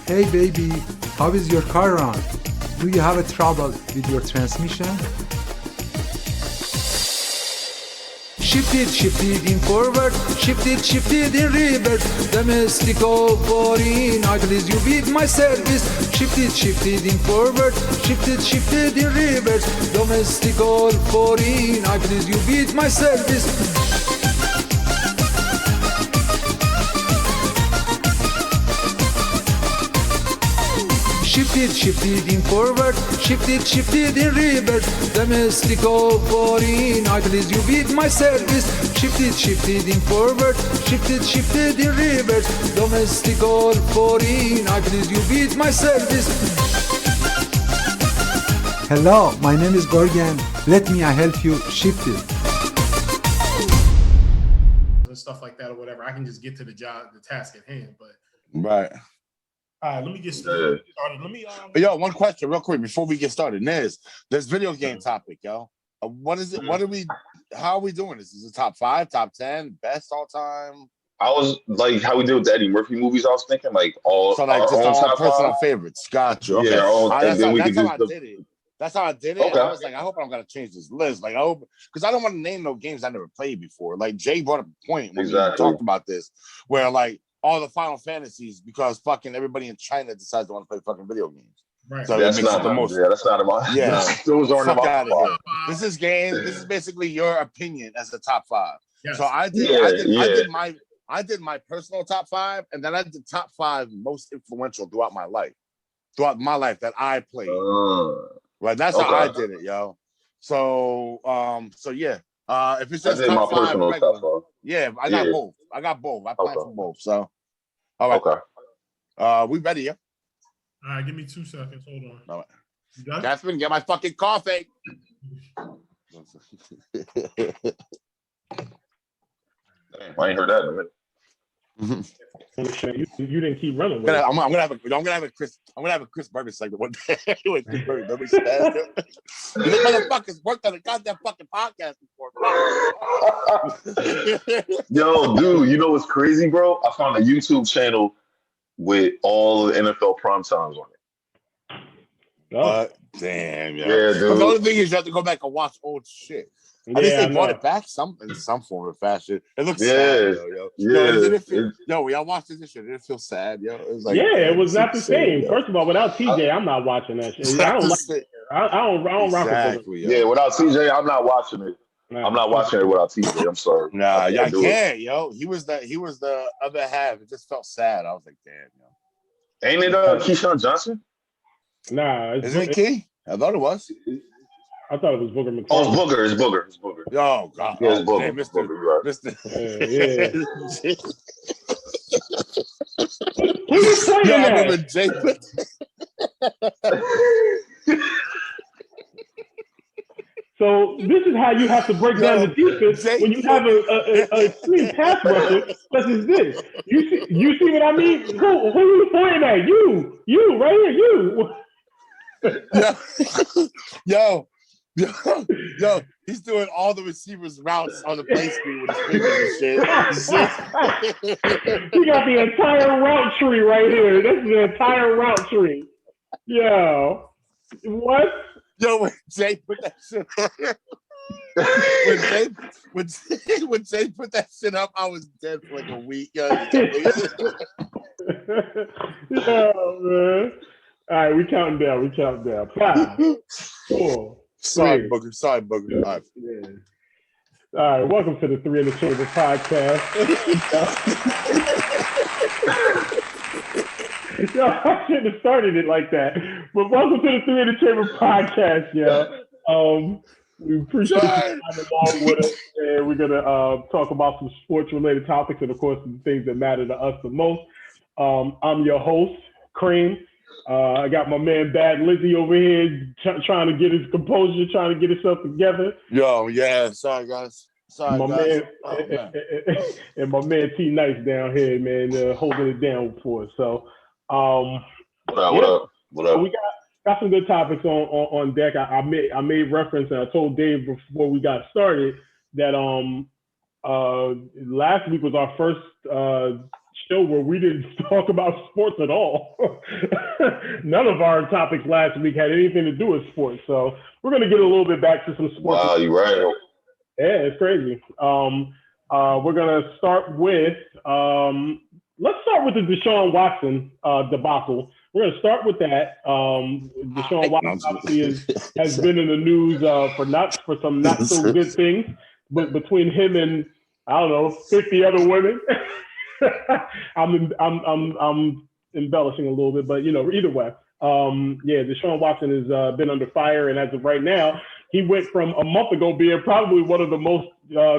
Hey baby, how is your car run? Do you have a trouble with your transmission? Shift it in forward, shift it in reverse. Domestic or foreign, I please you with my service. Shift it in forward, shift it in reverse. Domestic or foreign, I please you with my service. Shift it in forward, shift it in reverse. Domestic or foreign, I please you with my service. Shift it in forward, shift it in reverse. Domestic or foreign, I please you with my service. Hello, my name is Gorgan. Let me I help you shift it. And stuff like that or whatever. I can just get to the job, the task at hand. But right. All right, let me get started. But yo, one question real quick before we get started. This video game topic, yo. What is it? How are we doing this? Is it top 5, top 10, best all time? I was like how we did with the Eddie Murphy movies, I was thinking like all so like our just own our top personal 5. favorites. Gotcha. Okay. Yeah, that's how I did it. That's how I did it. Okay. I was like, I hope I'm gonna change this list. Like I hope because I don't want to name no games I never played before. Like Jay brought up a point when we talked about this, where like all the Final Fantasies because fucking everybody in China decides to want to play fucking video games. Right. So that's not the most. Yeah, that's not about. Yeah, those aren't about. This is basically your opinion as the top 5. Yes. So I did my personal top 5, and then I did top 5 most influential throughout my life that I played. Right, that's how I did it, yo. So yeah. If it's just top 5, regular, yeah, I got both. I applied for both. So, all right. Okay. We ready, yeah? All right, give me 2 seconds. Hold on. All right. Catherine, get my fucking coffee. Damn, I ain't heard that in a minute. You didn't keep running. I'm gonna have a Chris Berman segment one day. With Chris Berman, don't be sad. You motherfuckers worked on a goddamn fucking podcast before. Yo, dude, you know what's crazy, bro? I found a YouTube channel with all the NFL prime times on it. Damn, yo. Yeah, dude. The only thing is you have to go back and watch old shit. I think they brought it back in some form of fashion. It looks sad, yo. Yo, y'all watched this shit. Did it feel sad, yo? It was like, it was not the same. First of all, without TJ, I'm not watching that shit. I don't rock with it. Yeah, without TJ, I'm not watching it. I'm not watching it without TJ. I'm sorry. Nah, I can't, yo. He was the other half. It just felt sad. I was like, damn, yo. Ain't it Keyshawn Johnson? Nah, isn't it Key? I thought it was. I thought it was Booger McCarthy. Oh, it's Booger. It's Booger. Oh, God. Yeah, it's Booger. Damn, Mr. Right. Mr. Who was playing that? I remember Jay. So this is how you have to break down the defense when you have a extreme pass rusher such as this. You see what I mean? Who are you pointing at? You right here, you. Yo, he's doing all the receivers' routes on the play screen with his fingers and shit. He got the entire route tree right here. This is the entire route tree. Yo, what? Yo, when Jay put that shit when Jay put that shit up, I was dead for like a week. Yo, man. All right, we counting down. 5, 4. Sorry, Booger. All right. Yeah. All right, welcome to the Three in the Chamber podcast. Yo, I shouldn't have started it like that. But welcome to the Three in the Chamber podcast, yo. We appreciate you coming along with us, and we're gonna talk about some sports-related topics, and of course, the things that matter to us the most. I'm your host, Cream. I got my man Bad Lizzie over here trying to get his composure, trying to get himself together. Yo, yeah, sorry guys. Man, and my man T Nice down here, man, holding it down for us. So, what up? We got some good topics on deck. I made reference, and I told Dave before we got started that last week was our first show where we didn't talk about sports at all. None of our topics last week had anything to do with sports. So we're going to get a little bit back to some sports. Wow, you're right. Yeah, it's crazy. We're going to start with, let's start with the Deshaun Watson debacle. We're going to start with that. Deshaun Watson obviously has been in the news for some not so good things, but between him and I don't know 50 other women. I'm embellishing a little bit, but either way, Deshaun Watson has been under fire, and as of right now, he went from a month ago being probably one of the most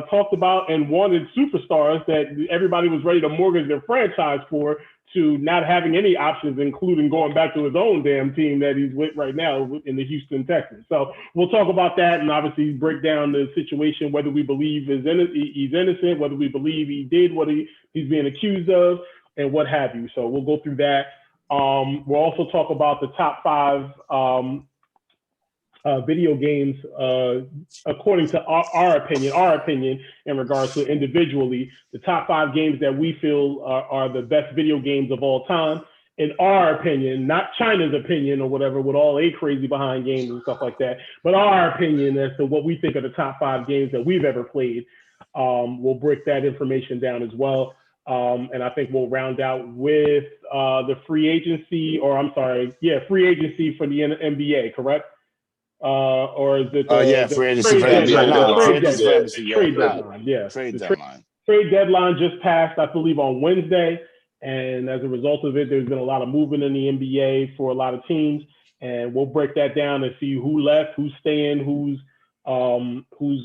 talked about and wanted superstars that everybody was ready to mortgage their franchise for, to not having any options, including going back to his own damn team that he's with right now in the Houston Texans. So we'll talk about that and obviously break down the situation, whether we believe he's innocent, whether we believe he did what he's being accused of, and what have you. So we'll go through that. We'll also talk about the top 5 video games, according to our opinion in regards to individually, the top 5 games that we feel are the best video games of all time, in our opinion, not China's opinion or whatever, with all crazy behind games and stuff like that, but our opinion as to what we think are the top 5 games that we've ever played. We'll break that information down as well. And I think we'll round out with the free agency for the NBA, correct? Or is it free agency for trade deadline? Yeah, trade deadline. Trade deadline just passed, I believe, on Wednesday, and as a result of it, there's been a lot of movement in the NBA for a lot of teams, and we'll break that down and see who left, who's staying, who's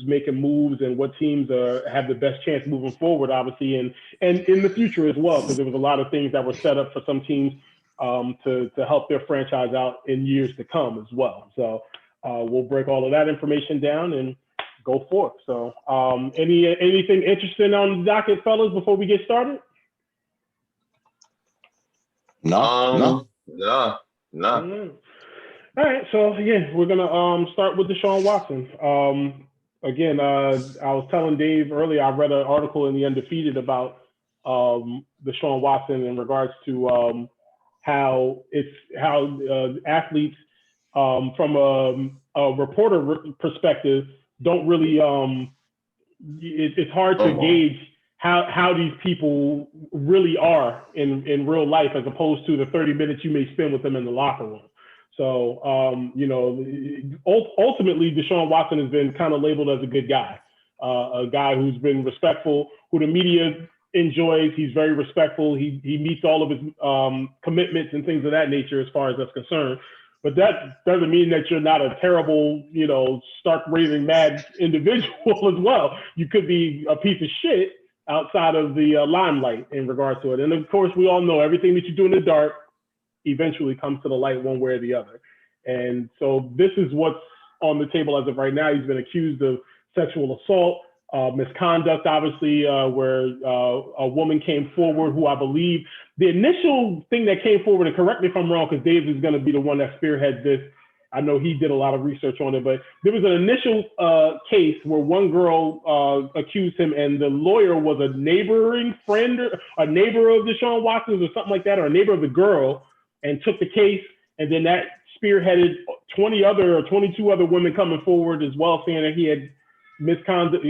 making moves, and what teams have the best chance moving forward, obviously, and in the future as well, because there was a lot of things that were set up for some teams to help their franchise out in years to come as well. So. We'll break all of that information down and go forth. So, anything interesting on the docket, fellas, before we get started? No. All right, so we're gonna start with Deshaun Watson. Again, I was telling Dave earlier, I read an article in the Undefeated about Deshaun Watson in regards to how athletes. From a reporter perspective, don't really. It's hard to gauge how these people really are in real life, as opposed to the 30 minutes you may spend with them in the locker room. So, ultimately, Deshaun Watson has been kind of labeled as a good guy, a guy who's been respectful, who the media enjoys. He's very respectful. He meets all of his commitments and things of that nature, as far as that's concerned. But that doesn't mean that you're not a terrible, stark raving mad individual as well. You could be a piece of shit outside of the limelight in regards to it. And of course, we all know everything that you do in the dark eventually comes to the light one way or the other. And so this is what's on the table as of right now. He's been accused of sexual assault, misconduct, obviously, where a woman came forward who I believe the initial thing that came forward, and correct me if I'm wrong, because Dave is going to be the one that spearheads this. I know he did a lot of research on it, but there was an initial case where one girl accused him, and the lawyer was a neighboring friend, a neighbor of Deshaun Watson's or something like that, or a neighbor of the girl, and took the case. And then that spearheaded 20 other or 22 other women coming forward as well, saying that he had misconduct,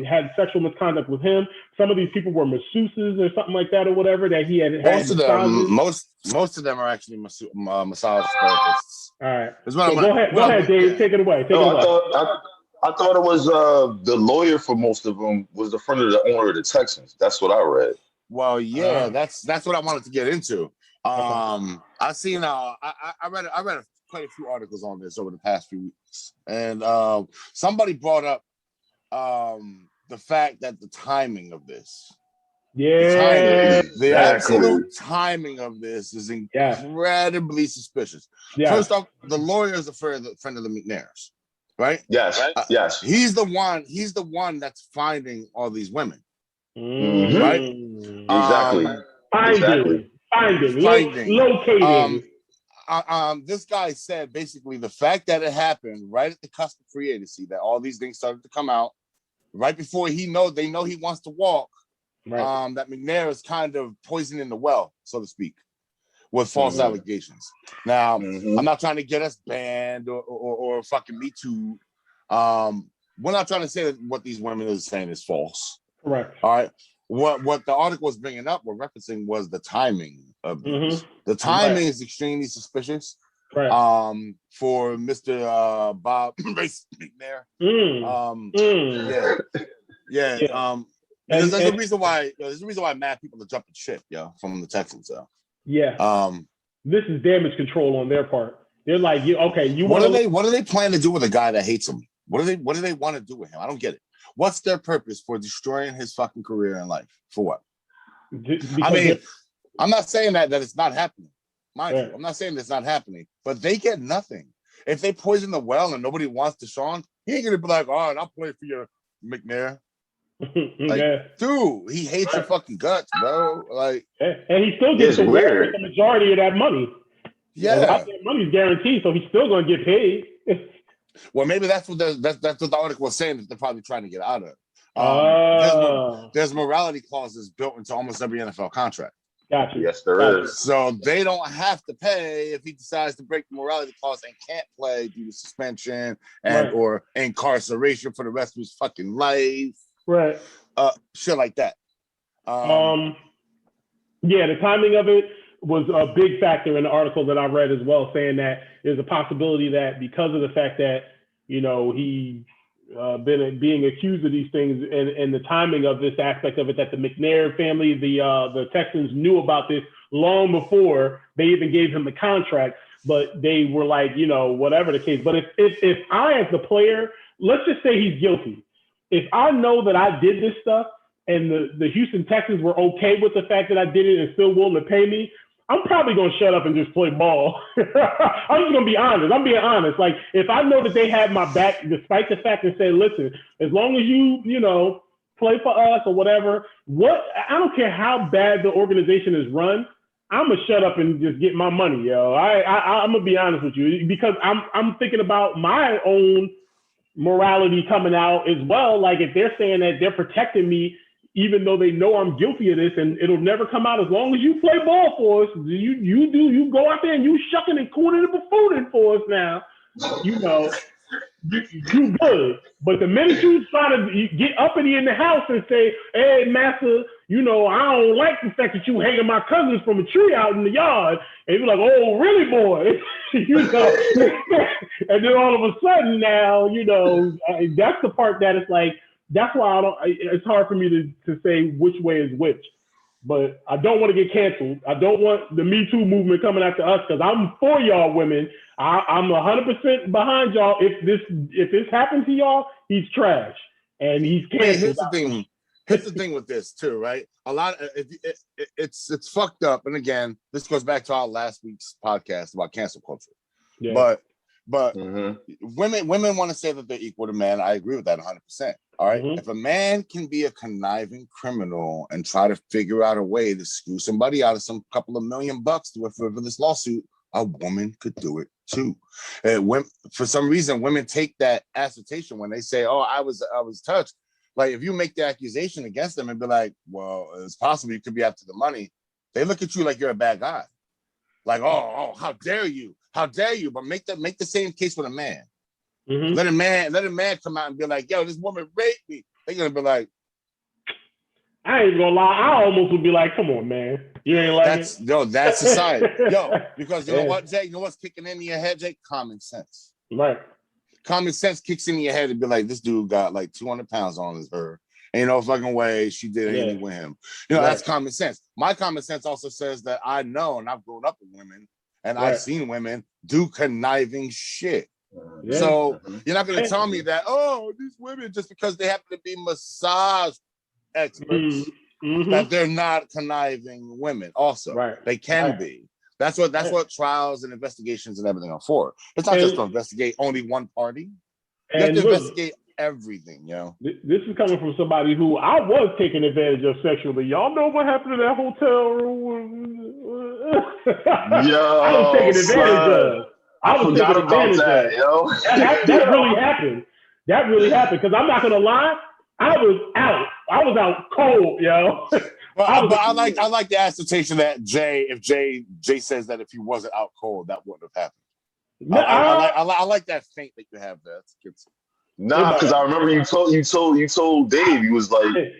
had sexual misconduct with him. Some of these people were masseuses or something like that, or whatever, that he had. Most of them are actually massage therapists. All right. So go ahead, Dave. Take it away. I thought it was the lawyer for most of them was the friend of the owner of the Texans. That's what I read. Well, yeah, that's what I wanted to get into. I seen I read quite a few articles on this over the past few weeks, and somebody brought up the fact that the timing of this, the absolute timing of this is incredibly suspicious. First off, the lawyer is a friend of the McNairs, right? Yes, yes. He's the one that's finding all these women, right? Exactly. Finding, locating. This guy said basically the fact that it happened right at the cusp of free agency, that all these things started to come out right before they know he wants to walk. Right. that McNair is kind of poisoning the well, so to speak, with false allegations. Now, I'm not trying to get us banned or fucking Me Too. We're not trying to say that what these women are saying is false. Correct. All right. What the article was bringing up, or referencing, was the timing of this. The timing is extremely suspicious. Right. For Mr. Bob Race McNair. Yeah. Because there's a reason why mad people are jumping ship, from the Texans, Yeah. This is damage control on their part. They're like, what do they plan to do with a guy that hates him? What do they want to do with him? I don't get it. What's their purpose for destroying his fucking career in life? For what? I mean, I'm not saying that it's not happening. Mind you, I'm not saying it's not happening, but they get nothing. If they poison the well and nobody wants Deshaun, he ain't gonna be like, all right, I'll play for you, McNair. Dude, he hates your fucking guts, bro. Like, and he still gets the majority of that money. Yeah, that money's guaranteed, so he's still gonna get paid. Well, maybe that's what the article was saying, that they're probably trying to get out of. There's morality clauses built into almost every NFL contract. Gotcha. Yes, there is. So they don't have to pay if he decides to break the morality clause and can't play due to suspension or incarceration for the rest of his fucking life. Right. Shit like that. The timing of it was a big factor in the article that I read as well, saying that there's a possibility that because of the fact that, he been being accused of these things and the timing of this aspect of it, that the McNair family, the Texans knew about this long before they even gave him the contract, but they were like, whatever the case. But if I, as the player, let's just say he's guilty. If I know that I did this stuff and the Houston Texans were okay with the fact that I did it and still willing to pay me, I'm probably going to shut up and just play ball. I'm just going to be honest. I'm being honest. Like, if I know that they have my back, despite the fact that say, listen, as long as you play for us or whatever, I don't care how bad the organization is run, I'm going to shut up and just get my money, yo. I'm going to be honest with you, because I'm thinking about my own morality coming out as well. Like, if they're saying that they're protecting me, even though they know I'm guilty of this, and it'll never come out, as long as you play ball for us, you go out there and you shucking and cooning and buffooning for us now, you good. But the minute you try to get uppity in the house and say, hey, master, I don't like the fact that you hanging my cousins from a tree out in the yard, and you're like, oh, really, boy? And then all of a sudden now, that's the part that it's like, that's why it's hard for me to say which way is which. But I don't want to get canceled. I don't want the Me Too movement coming after us, because I'm for y'all women. I'm 100% behind y'all. If this happens to y'all, he's trash and he's canceled. Here's the thing with this too, right? A lot of it's fucked up. And again, this goes back to our last week's podcast about cancel culture. Yeah. But women want to say that they're equal to men. I agree with that 100%. All right. If a man can be a conniving criminal and try to figure out a way to screw somebody out of some couple of $1 million to a frivolous lawsuit, a woman could do it too. For some reason, women take that assertion when they say, "Oh, I was touched." Like, if you make the accusation against them and be like, "Well, it's possible you could be after the money," they look at you like you're a bad guy. Like, oh, how dare you? How dare you? But make the same case with a man. Let a man come out and be like, yo, this woman raped me. They're gonna be like, I ain't gonna lie, I almost would be like, come on, man. You ain't like that's society. Because you know what, Jay? You know what's kicking into your head, Jay? Common sense. Right. Common sense kicks into your head and be like, this dude got like 200 pounds on her. Ain't no fucking way she did anything with him. That's common sense. My common sense also says that I know, and I've grown up with women, and I've seen women do conniving shit. So you're not going to tell me that, these women, just because they happen to be massage experts, that they're not conniving women. Also, they can be. That's what trials and investigations and everything are for. It's not just to investigate only one party. You have to investigate everything, This is coming from somebody who I was taken advantage of sexually. Y'all know what happened in that hotel room? I was taken advantage of. I forgot about that, That really happened. That really happened. Because I'm not gonna lie, I was out I was out cold, yo. But I like the assertion that if Jay says that if he wasn't out cold, that wouldn't have happened. I like that feint that you have there. That's good. Nah, because I remember you told Dave, you was like,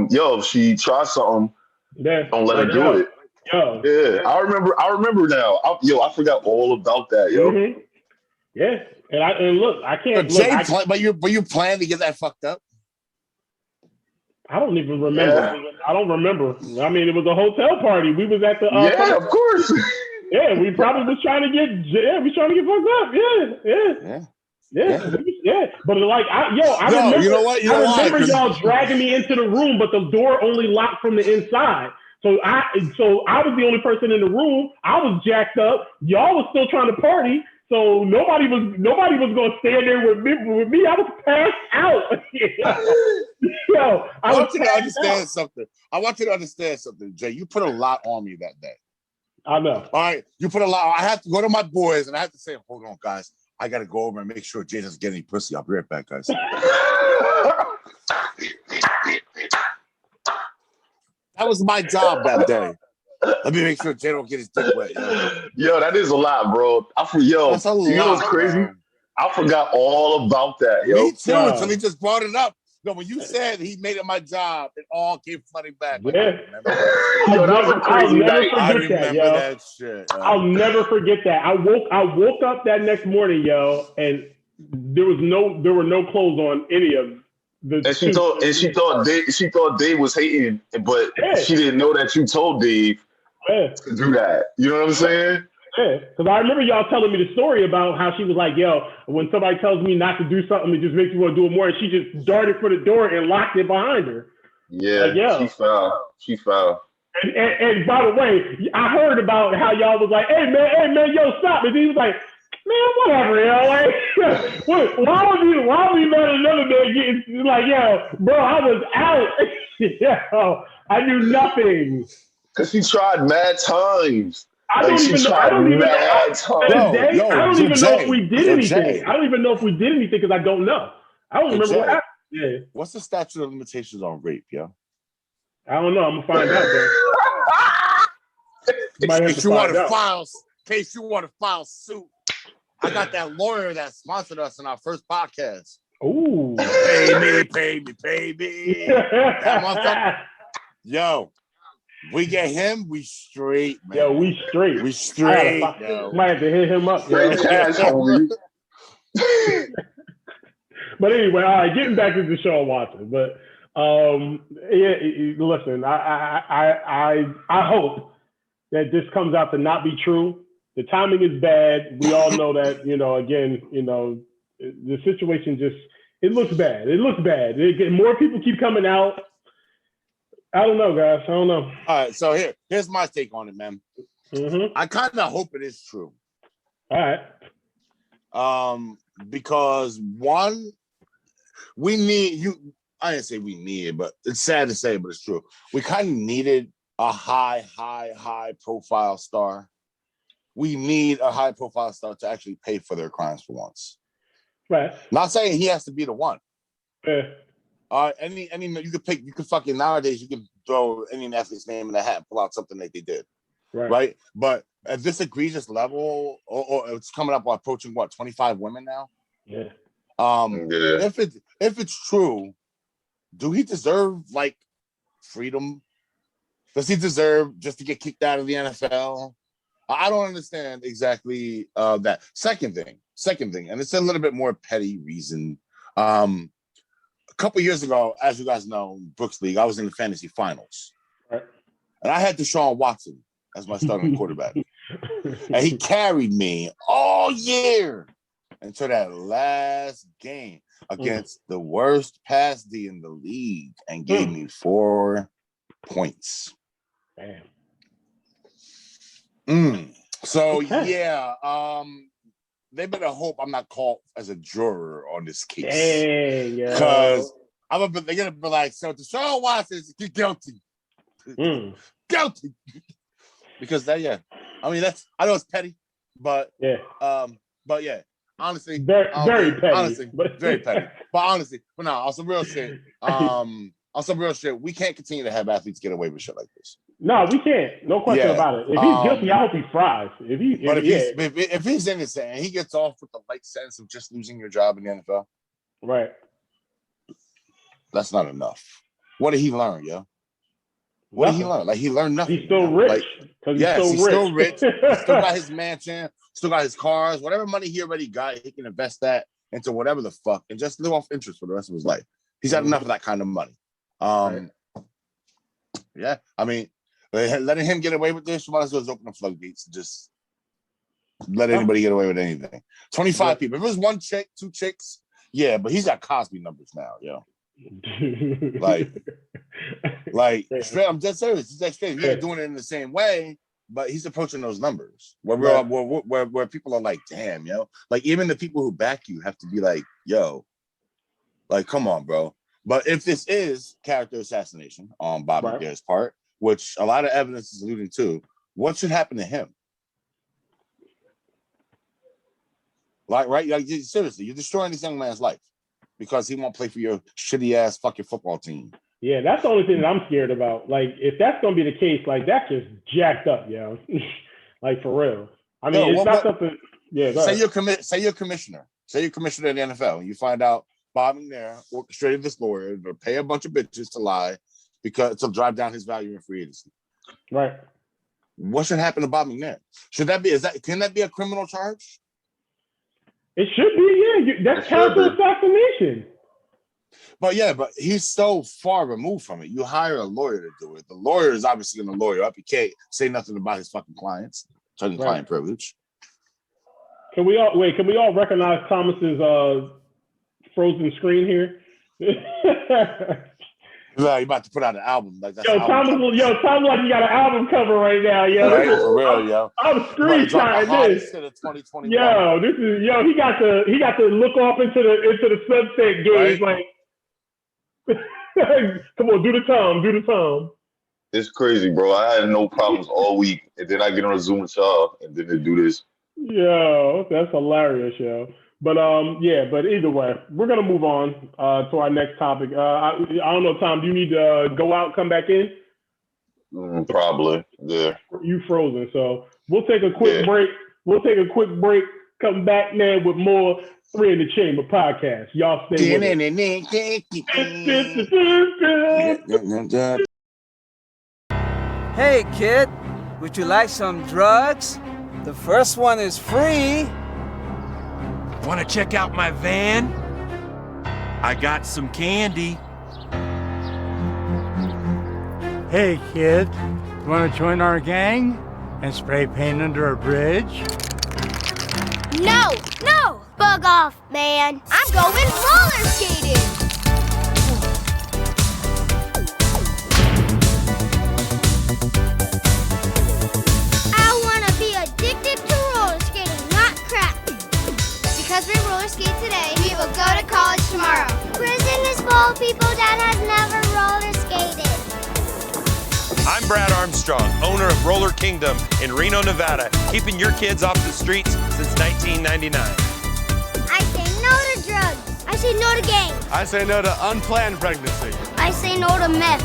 yo, if she tries something, don't let her do it. Yo. Yeah, I remember now. I forgot all about that, yo. Mm-hmm. Yeah, and look, I can't. But you plan to get that fucked up? I don't even remember. Yeah. I don't remember. I mean, it was a hotel party. We was at the. Of course. Yeah, we probably was trying to get. Yeah, we trying to get fucked up. Yeah. But like, I remember. You know what? I remember y'all dragging me into the room, but the door only locked from the inside. So I was the only person in the room. I was jacked up. Y'all was still trying to party. So nobody was gonna stand there with me. I was passed out. I want you to understand something. I want you to understand something, Jay. You put a lot on me that day. I know. All right, you put a lot. I have to go to my boys and I have to say, hold on, guys. I gotta go over and make sure Jay doesn't get any pussy. I'll be right back, guys. That was my job that day. Let me make sure Jay don't get his dick wet. Yo, that is a lot, bro. That's you know what's crazy? Bro. I forgot all about that, yo. Me too, until he just brought it up. No, when you said he made it my job, it all came flooding back. Like, yeah. Yo, that was a crazy night. I remember that shit. Yo. I'll never forget that. I woke up that next morning, yo, and there were no clothes on any of the. And she thought Dave was hating, but she didn't know that you told Dave to do that. You know what I'm saying? Yeah, because I remember y'all telling me the story about how she was like, yo, when somebody tells me not to do something, it just makes me want to do it more. And she just darted for the door and locked it behind her. Yeah, like, she foul. And by the way, I heard about how y'all was like, hey man, yo, stop. And he was like, man, whatever, yo. Like, why would you let another man get like, yo, bro, I was out. Yo, I knew nothing. Because she tried mad times. I don't even know if we did anything. I don't even know if we did anything because I don't know. I don't remember what happened. Yeah. What's the statute of limitations on rape, yo? I don't know. I'm gonna find out. In case you want to file suit, I got that lawyer that sponsored us in our first podcast. Ooh. Pay me. That motherfucker. Yo. We get him, we straight, man. Yo, we straight. Might have to hit him up. But anyway, all right, getting back to Deshuan Watson. But listen, I hope that this comes out to not be true. The timing is bad. We all know that, again, the situation it looks bad. More people keep coming out. I don't know, guys. I don't know. All right, so here's my take on it, man. Mm-hmm. I kind of hope it is true. All right. Because one, we need you. I didn't say we needed, but it's sad to say, but it's true. We kind of needed a high profile star. We need a high profile star to actually pay for their crimes for once. Right. Not saying he has to be the one. Yeah. Any you could pick. You could fucking nowadays. You can throw any athlete's name in the hat and pull out something that they did, right? But at this egregious level, or it's coming up approaching 25 women now. Yeah. If it's true, do he deserve like freedom? Does he deserve just to get kicked out of the NFL? I don't understand exactly that. Second thing, and it's a little bit more petty reason. A couple years ago, as you guys know, Brooks League, I was in the fantasy finals. Right. And I had Deshuan Watson as my starting quarterback. And he carried me all year until that last game against the worst pass D in the league and gave me 4 points. Damn. So, they better hope I'm not called as a juror on this case. Because they're gonna be like, so Deshuan Watson is guilty. Guilty. Because I know it's petty, but honestly, very petty. Honestly, very petty. But honestly, on some real shit, on some real shit, we can't continue to have athletes get away with shit like this. No, we can't. No question about it. If he's guilty, I hope he fries. If he's innocent and he gets off with the light sentence of just losing your job in the NFL, right? That's not enough. What did he learn, yo? What did he learn? Like, he learned nothing. He's still rich. He's still rich. He still got his mansion, still got his cars, whatever money he already got, he can invest that into whatever the fuck and just live off interest for the rest of his life. He's got enough of that kind of money. Yeah, I mean, letting him get away with this, you might as well open the floodgates and just let anybody get away with anything. 25 people. If it was one chick, two chicks, yeah, but he's got Cosby numbers now, yo. like straight, I'm dead serious. He's like straight. He's doing it in the same way, but he's approaching those numbers where people are like, damn, yo. Like, even the people who back you have to be like, yo, like, come on, bro. But if this is character assassination on Bob McNair's part, which a lot of evidence is alluding to, what should happen to him? Like, seriously, you're destroying this young man's life because he won't play for your shitty ass fucking football team. Yeah, that's the only thing that I'm scared about. Like, if that's gonna be the case, like, that's just jacked up, yo. Like, for real. I mean, it's not something. Yeah. Say you're commissioner. Say you're commissioner of the NFL, and you find out Bob McNair orchestrated this lawyer to pay a bunch of bitches to lie to drive down his value in free agency. Right. What should happen to Bob McNair? Can that be a criminal charge? It should be, yeah. That's character assassination. But he's so far removed from it. You hire a lawyer to do it. The lawyer is obviously going to lawyer up. He can't say nothing about his fucking clients, certain client privilege. Can we all recognize Thomas's frozen screen here? Yeah, you about to put out an album like that. Thomas like you got an album cover right now, yo. Right, for real, yo. I'm screenshotting this. Yo, this is he got to look off into the sunset gaze, like, come on, do the Tom. It's crazy, bro. I had no problems all week, and then I get on a Zoom with y'all, and then they do this. Yo, that's hilarious, yo. But but either way, we're gonna move on to our next topic. I don't know, Tom. Do you need to go out, come back in? Probably, yeah. You frozen, so we'll take a quick break. Come back now with more Three in the Chamber podcast. Y'all stay with us. Hey kid, would you like some drugs? The first one is free. Want to check out my van? I got some candy. Hey kid, you want to join our gang and spray paint under a bridge? No! Bug off, man. I'm going roller skating. I want to be addicted to roller skating, not crack. Because we roller skate today, we will go to college tomorrow. Prison is full of people that has never roller skated. I'm Brad Armstrong, owner of Roller Kingdom in Reno, Nevada, keeping your kids off the streets since 1999. I say no to drugs. I say no to gangs. I say no to unplanned pregnancy. I say no to meth.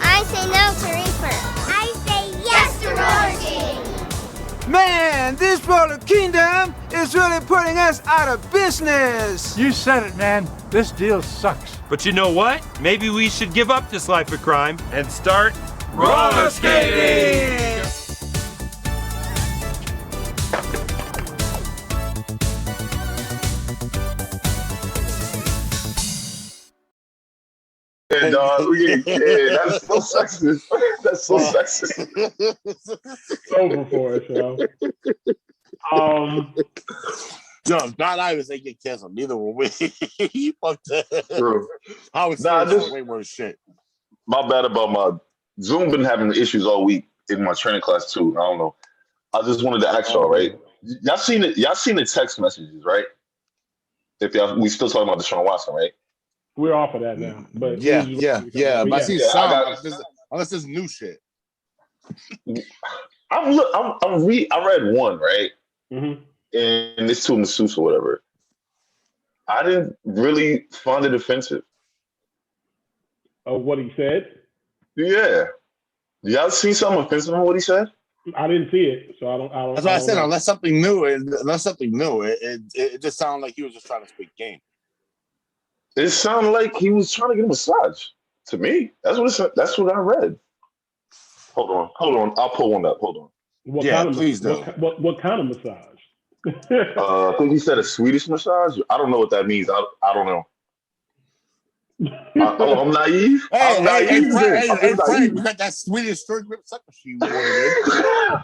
I say no to reefer. I say yes to roller skating. Man, this Roller Kingdom is really putting us out of business. You said it, man. This deal sucks. But you know what? Maybe we should give up this life of crime and start roller skating! Yeah, dog. That's so sexist. That's so sexist. It's over for us, yo. Not I even say get canceled. Neither will we. Fuck that. True. I was way worse shit. My bad about my Zoom been having issues all week in my training class too. I don't know. I just wanted to ask y'all, right? Y'all seen it? Y'all seen the text messages, right? We still talking about Deshuan Watson, right? We're off of that now. But yeah. But I see some. Unless there's new shit. I read one, right? Mm-hmm. And it's to masseuse or whatever. I didn't really find it offensive. of what he said. Yeah. Y'all seen something offensive in what he said? I didn't see it, so I don't. That's why I said know. unless something new, it just sounded like he was just trying to speak game. It sounded like he was trying to get a massage. To me, that's what I read. Hold on. I'll pull one up. Hold on. What Yeah, kind of, please do. What kind of massage? I think he said a Swedish massage. I don't know what that means. I don't know. I'm naive. Hey, I'm Frank, naive. we got that Swedish straight grip sucker shoe you ordered.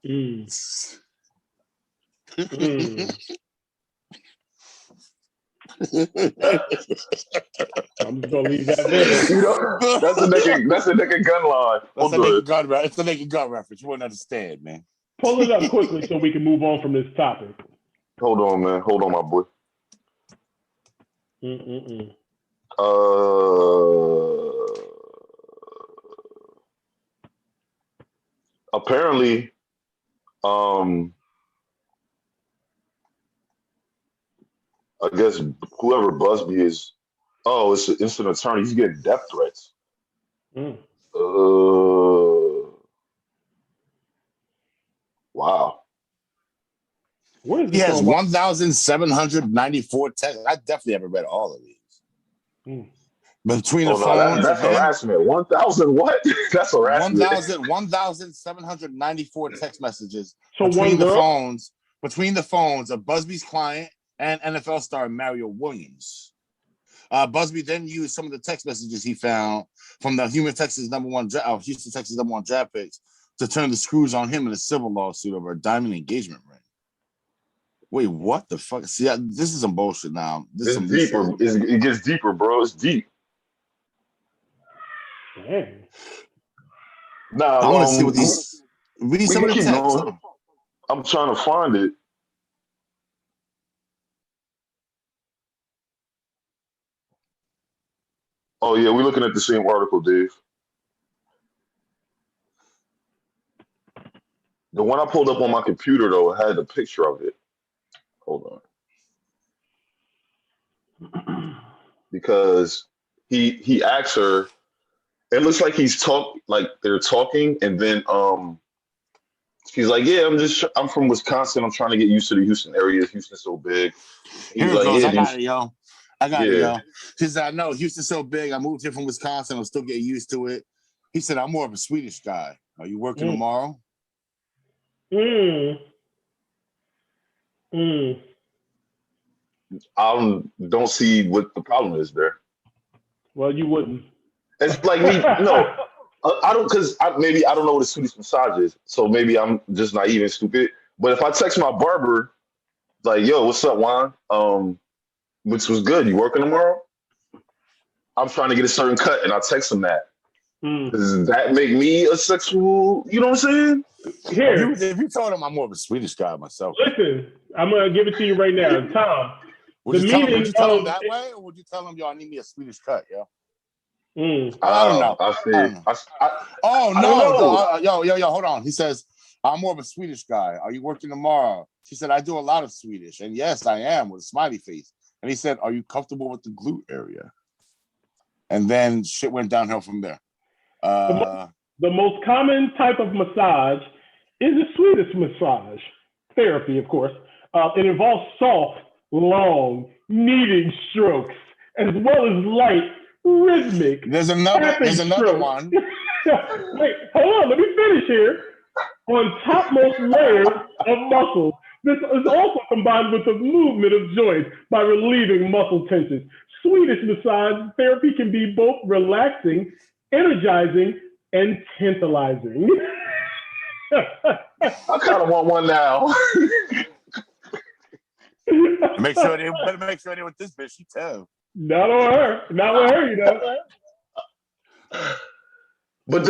I'm just gonna leave that there. You know, that's a naked gun line. It's a naked gun reference. You wouldn't understand, man. Pull it up quickly so we can move on from this topic. Hold on, man. Hold on, my boy. Apparently, I guess whoever Busby is, it's an instant attorney. He's getting death threats. Wow. He has 1,794 texts. I definitely haven't read all of these. Between the phones, that's harassment. 1,000 what? That's harassment. 1,794 text messages so between the phones of Busby's client and NFL star Mario Williams. Busby then used some of the text messages he found from the Houston, Texas #1 draft picks to turn the screws on him in a civil lawsuit over a diamond engagement ring. Wait, what the fuck? See, this is some bullshit now. It's deeper. It gets deeper, bro. It's deep. Dang. Nah, I want to see what these. Read some of the text. I'm trying to find it. Oh yeah, we're looking at the same article, Dave. The one I pulled up on my computer though had a picture of it. Hold on. Because he asks her, it looks like they're talking, and then she's like, yeah, I'm from Wisconsin. I'm trying to get used to the Houston area. Houston's so big. Here it goes. I got it, yo. She said, I know Houston's so big. I moved here from Wisconsin. I'm still getting used to it. He said, I'm more of a Swedish guy. Are you working tomorrow? I don't see what the problem is there. Well, you wouldn't. It's like me. No, I don't, because maybe I don't know what a Swedish massage is, so maybe I'm just naive and stupid. But if I text my barber, like, yo, what's up, Juan? Which was good. You working tomorrow? I'm trying to get a certain cut, and I text him that. Does that make me a sexual? You know what I'm saying? Here, if you told him I'm more of a Swedish guy myself. Listen, I'm gonna give it to you right now, Tom. Would you tell him that way, or would you tell him, yo, I need me a Swedish cut, yo? I don't know. I see. Yo, hold on. He says, I'm more of a Swedish guy. Are you working tomorrow? She said, I do a lot of Swedish. And yes, I am, with a smiley face. And he said, are you comfortable with the glute area? And then shit went downhill from there. The most common type of massage is a Swedish massage. Therapy, of course. It involves soft, long, kneading strokes, as well as light, rhythmic. There's another one. Wait, hold on, let me finish here. On topmost layers of muscles. This is also combined with the movement of joints by relieving muscle tension. Swedish massage therapy can be both relaxing, energizing, and tantalizing. I kind of want one now. Make sure they with this bitch. She tell. Not on her. Not with her, you know. But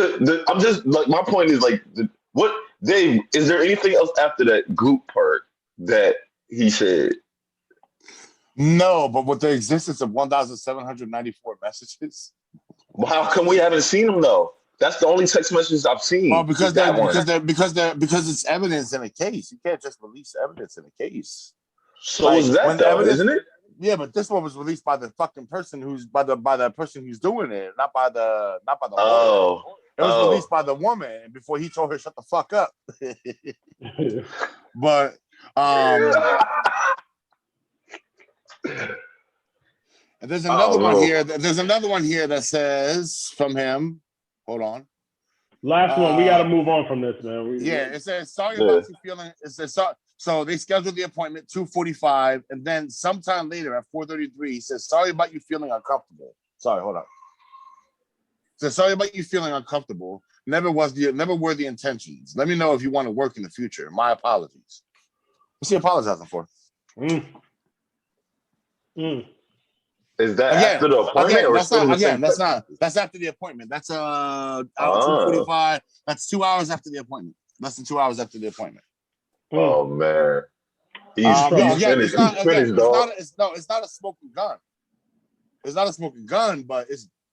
I'm just like, my point is like, what, Dave? Is there anything else after that glute part that he said? No, but with the existence of 1,794 messages. Well, how come we haven't seen them though? That's the only text messages I've seen. Well, because it's evidence in a case. You can't just release evidence in a case. So is that though, isn't it? Yeah, but this one was released by the fucking person who's by the person who's doing it, not by the Oh. lawyer. It was released by the woman before he told her shut the fuck up. But and there's another one here. There's another one here that says from him. Hold on. Last one. We got to move on from this, man. It says sorry about you feeling. It says so they scheduled the appointment 2:45, and then sometime later at 4:33, he says sorry about you feeling uncomfortable. Sorry, hold on. So sorry about you feeling uncomfortable. Never were the intentions. Let me know if you want to work in the future. My apologies. What's he apologizing for? Is that after the appointment or that's after the appointment. That's 2:45. That's 2 hours after the appointment. Less than 2 hours after the appointment. Oh man. He's finished. It's not a smoking gun. It's not a smoking gun, but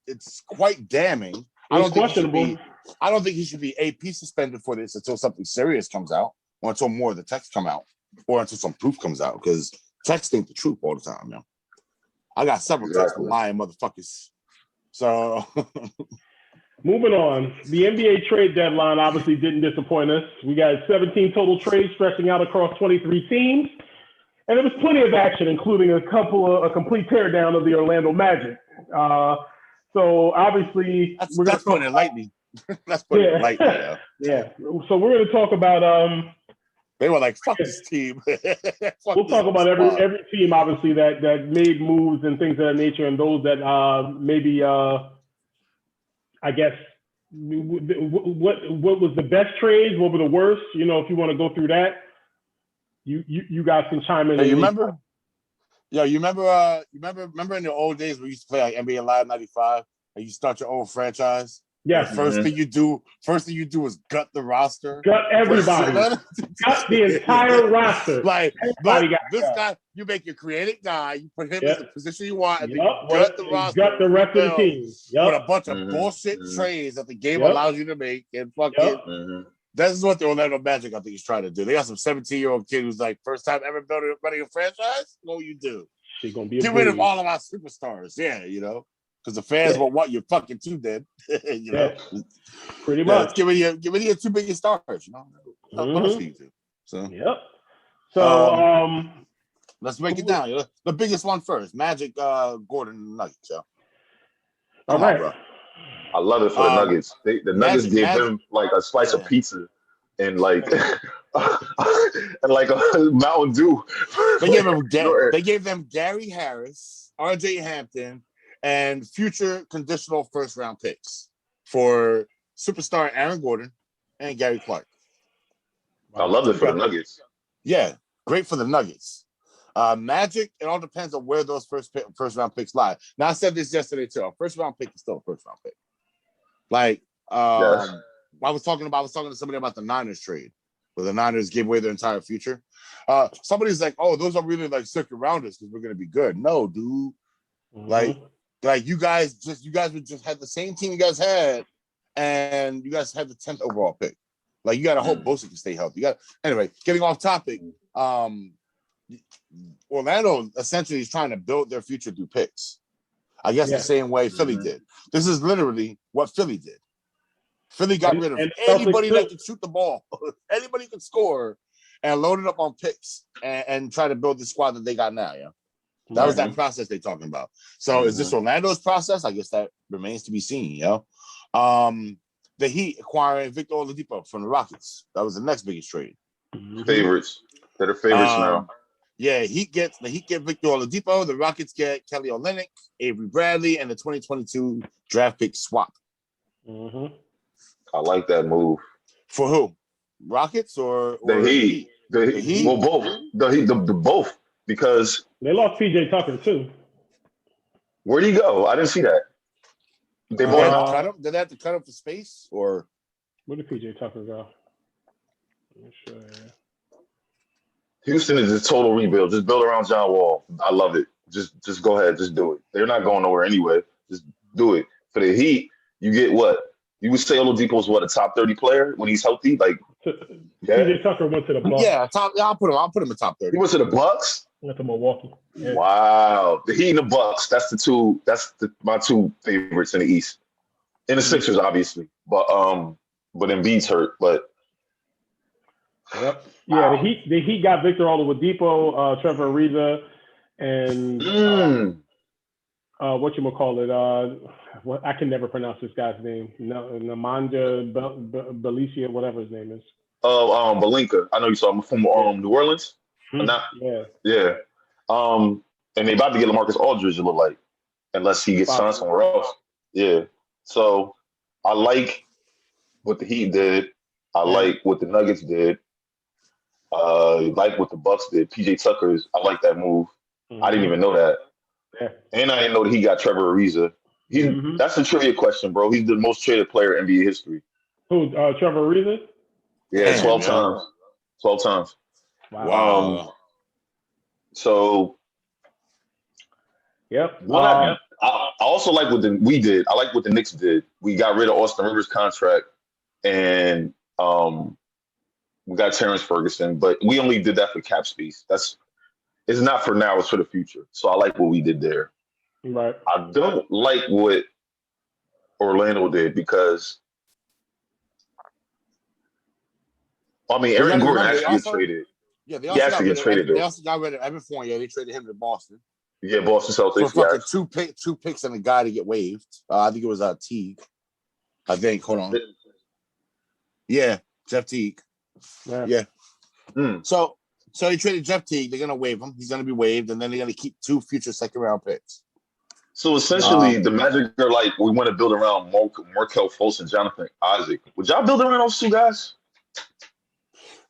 it's quite damning. I don't think he should be AP suspended for this until something serious comes out, or until more of the texts come out, or until some proof comes out, because texts ain't the truth all the time, man. I got several texts from lying motherfuckers. So moving on. The NBA trade deadline obviously didn't disappoint us. We got 17 total trades stretching out across 23 teams. And there was plenty of action, including a complete teardown of the Orlando Magic. So obviously that's putting it lightly. That's putting it lightly. Yeah. So we're going to talk about they were like, fuck this team. We'll talk about every team, obviously, that made moves and things of that nature, and those that maybe, I guess, what was the best trades? What were the worst? You know, if you want to go through that, you guys can chime in. Hey, you remember? Yeah, you remember in the old days we used to play like NBA Live 95, and you start your own franchise? Yeah. First thing you do is gut the roster. Gut everybody. Gut the entire roster. Like this guy, you make your creative guy, you put him in the position you want, and then you gut the roster. Gut the rest of the team. With a bunch of bullshit trades that the game allows you to make, and fucking. This is what the Orlando Magic, I think, is trying to do. They got some 17-year-old kid who's like, first time ever running a franchise? What will you do? She's gonna be get rid of all of our superstars. Yeah, you know, because the fans won't want your fucking two dead. You know, pretty much. Give me your two biggest stars. You know, what else can you do? So, So, let's break it down. The biggest one first: Magic, Gordon, Nuggets. Yeah. All right. bro. I love it for the Nuggets. The Nuggets gave them like a slice of pizza and like and like a Mountain Dew. They gave them Gary Harris, RJ Hampton, and future conditional first round picks for superstar Aaron Gordon and Gary Clark. I love it for the Nuggets. Yeah, great for the Nuggets. Magic, it all depends on where those first round picks lie. Now I said this yesterday too. A first round pick is still a first round pick. Like I was talking to somebody about the Niners trade, where the Niners gave away their entire future. Somebody's like, "Oh, those are really like second rounders because we're gonna be good." No, dude. Like you guys would just had the same team you guys had, and you guys had the 10th overall pick. Like you gotta hope Bosa can stay healthy. Anyway, getting off topic. Orlando essentially is trying to build their future through picks. I guess the same way Philly did. This is literally what Philly did. Philly got rid of anybody that could shoot the ball, anybody could score, and loaded up on picks and try to build the squad that they got now. Yeah, that was that process they're talking about. So is this Orlando's process? I guess that remains to be seen. The Heat acquiring Victor Oladipo from the Rockets. That was the next biggest trade. Favorites. They're the favorites now. Yeah, the Heat get Victor Oladipo. The Rockets get Kelly Olynyk, Avery Bradley, and the 2022 draft pick swap. I like that move. For who? Rockets or the Heat? The Heat. Well, both. The both, because they lost PJ Tucker too. Where'd he go? I didn't see that. They cut him. Did they have to cut him for space, or where did PJ Tucker go? Let me show you. Houston is a total rebuild. Just build around John Wall. I love it. Just go ahead. Just do it. They're not going nowhere anyway. Just do it. For the Heat, you get what? You would say Oladipo's a top 30 player when he's healthy? Like, PJ Tucker went to the Bucks. Yeah, I'll put him in top 30. He went to the Bucks? Went to Milwaukee. Yeah. Wow. The Heat and the Bucks. That's my two favorites in the East. And the Sixers, obviously. But Embiid's hurt. But yep. Yeah, the Heat got Victor Oladipo, Trevor Ariza, and whatchamacallit, I can never pronounce this guy's name. Nemanja Bjelica, whatever his name is. Belinka. I know you saw him from New Orleans. Yeah. And they about to get LaMarcus Aldridge, it look like, unless he gets signed somewhere else. Yeah. So I like what the Heat did. I like what the Nuggets did. Like what the Bucks did. PJ Tucker's. I like that move. I didn't even know that. Yeah. And I didn't know that he got Trevor Ariza. That's a trivia question, bro. He's the most traded player in NBA history. Who? Trevor Ariza? Yeah, 12 times. 12 times. Wow. So. Yep. I also like what we did. I like what the Knicks did. We got rid of Austin Rivers' contract, and we got Terrence Ferguson. But we only did that for cap space. It's not for now. It's for the future. So I like what we did there. Right. I don't like what Orlando did because, Aaron Gordon actually gets traded. Yeah, he actually gets traded. They also got rid of Evan Fournier. They traded him to Boston. Yeah, Boston Celtics. For fucking two picks and a guy to get waived. I think it was Teague. I think. Hold on. Yeah, Jeff Teague. Yeah. So they traded Jeff Teague. They're gonna waive him. He's gonna be waived, and then they're gonna keep 2 future second-round picks. So essentially, the Magic are like, we want to build around Markelle Fultz and Jonathan Isaac. Would y'all build around those two guys?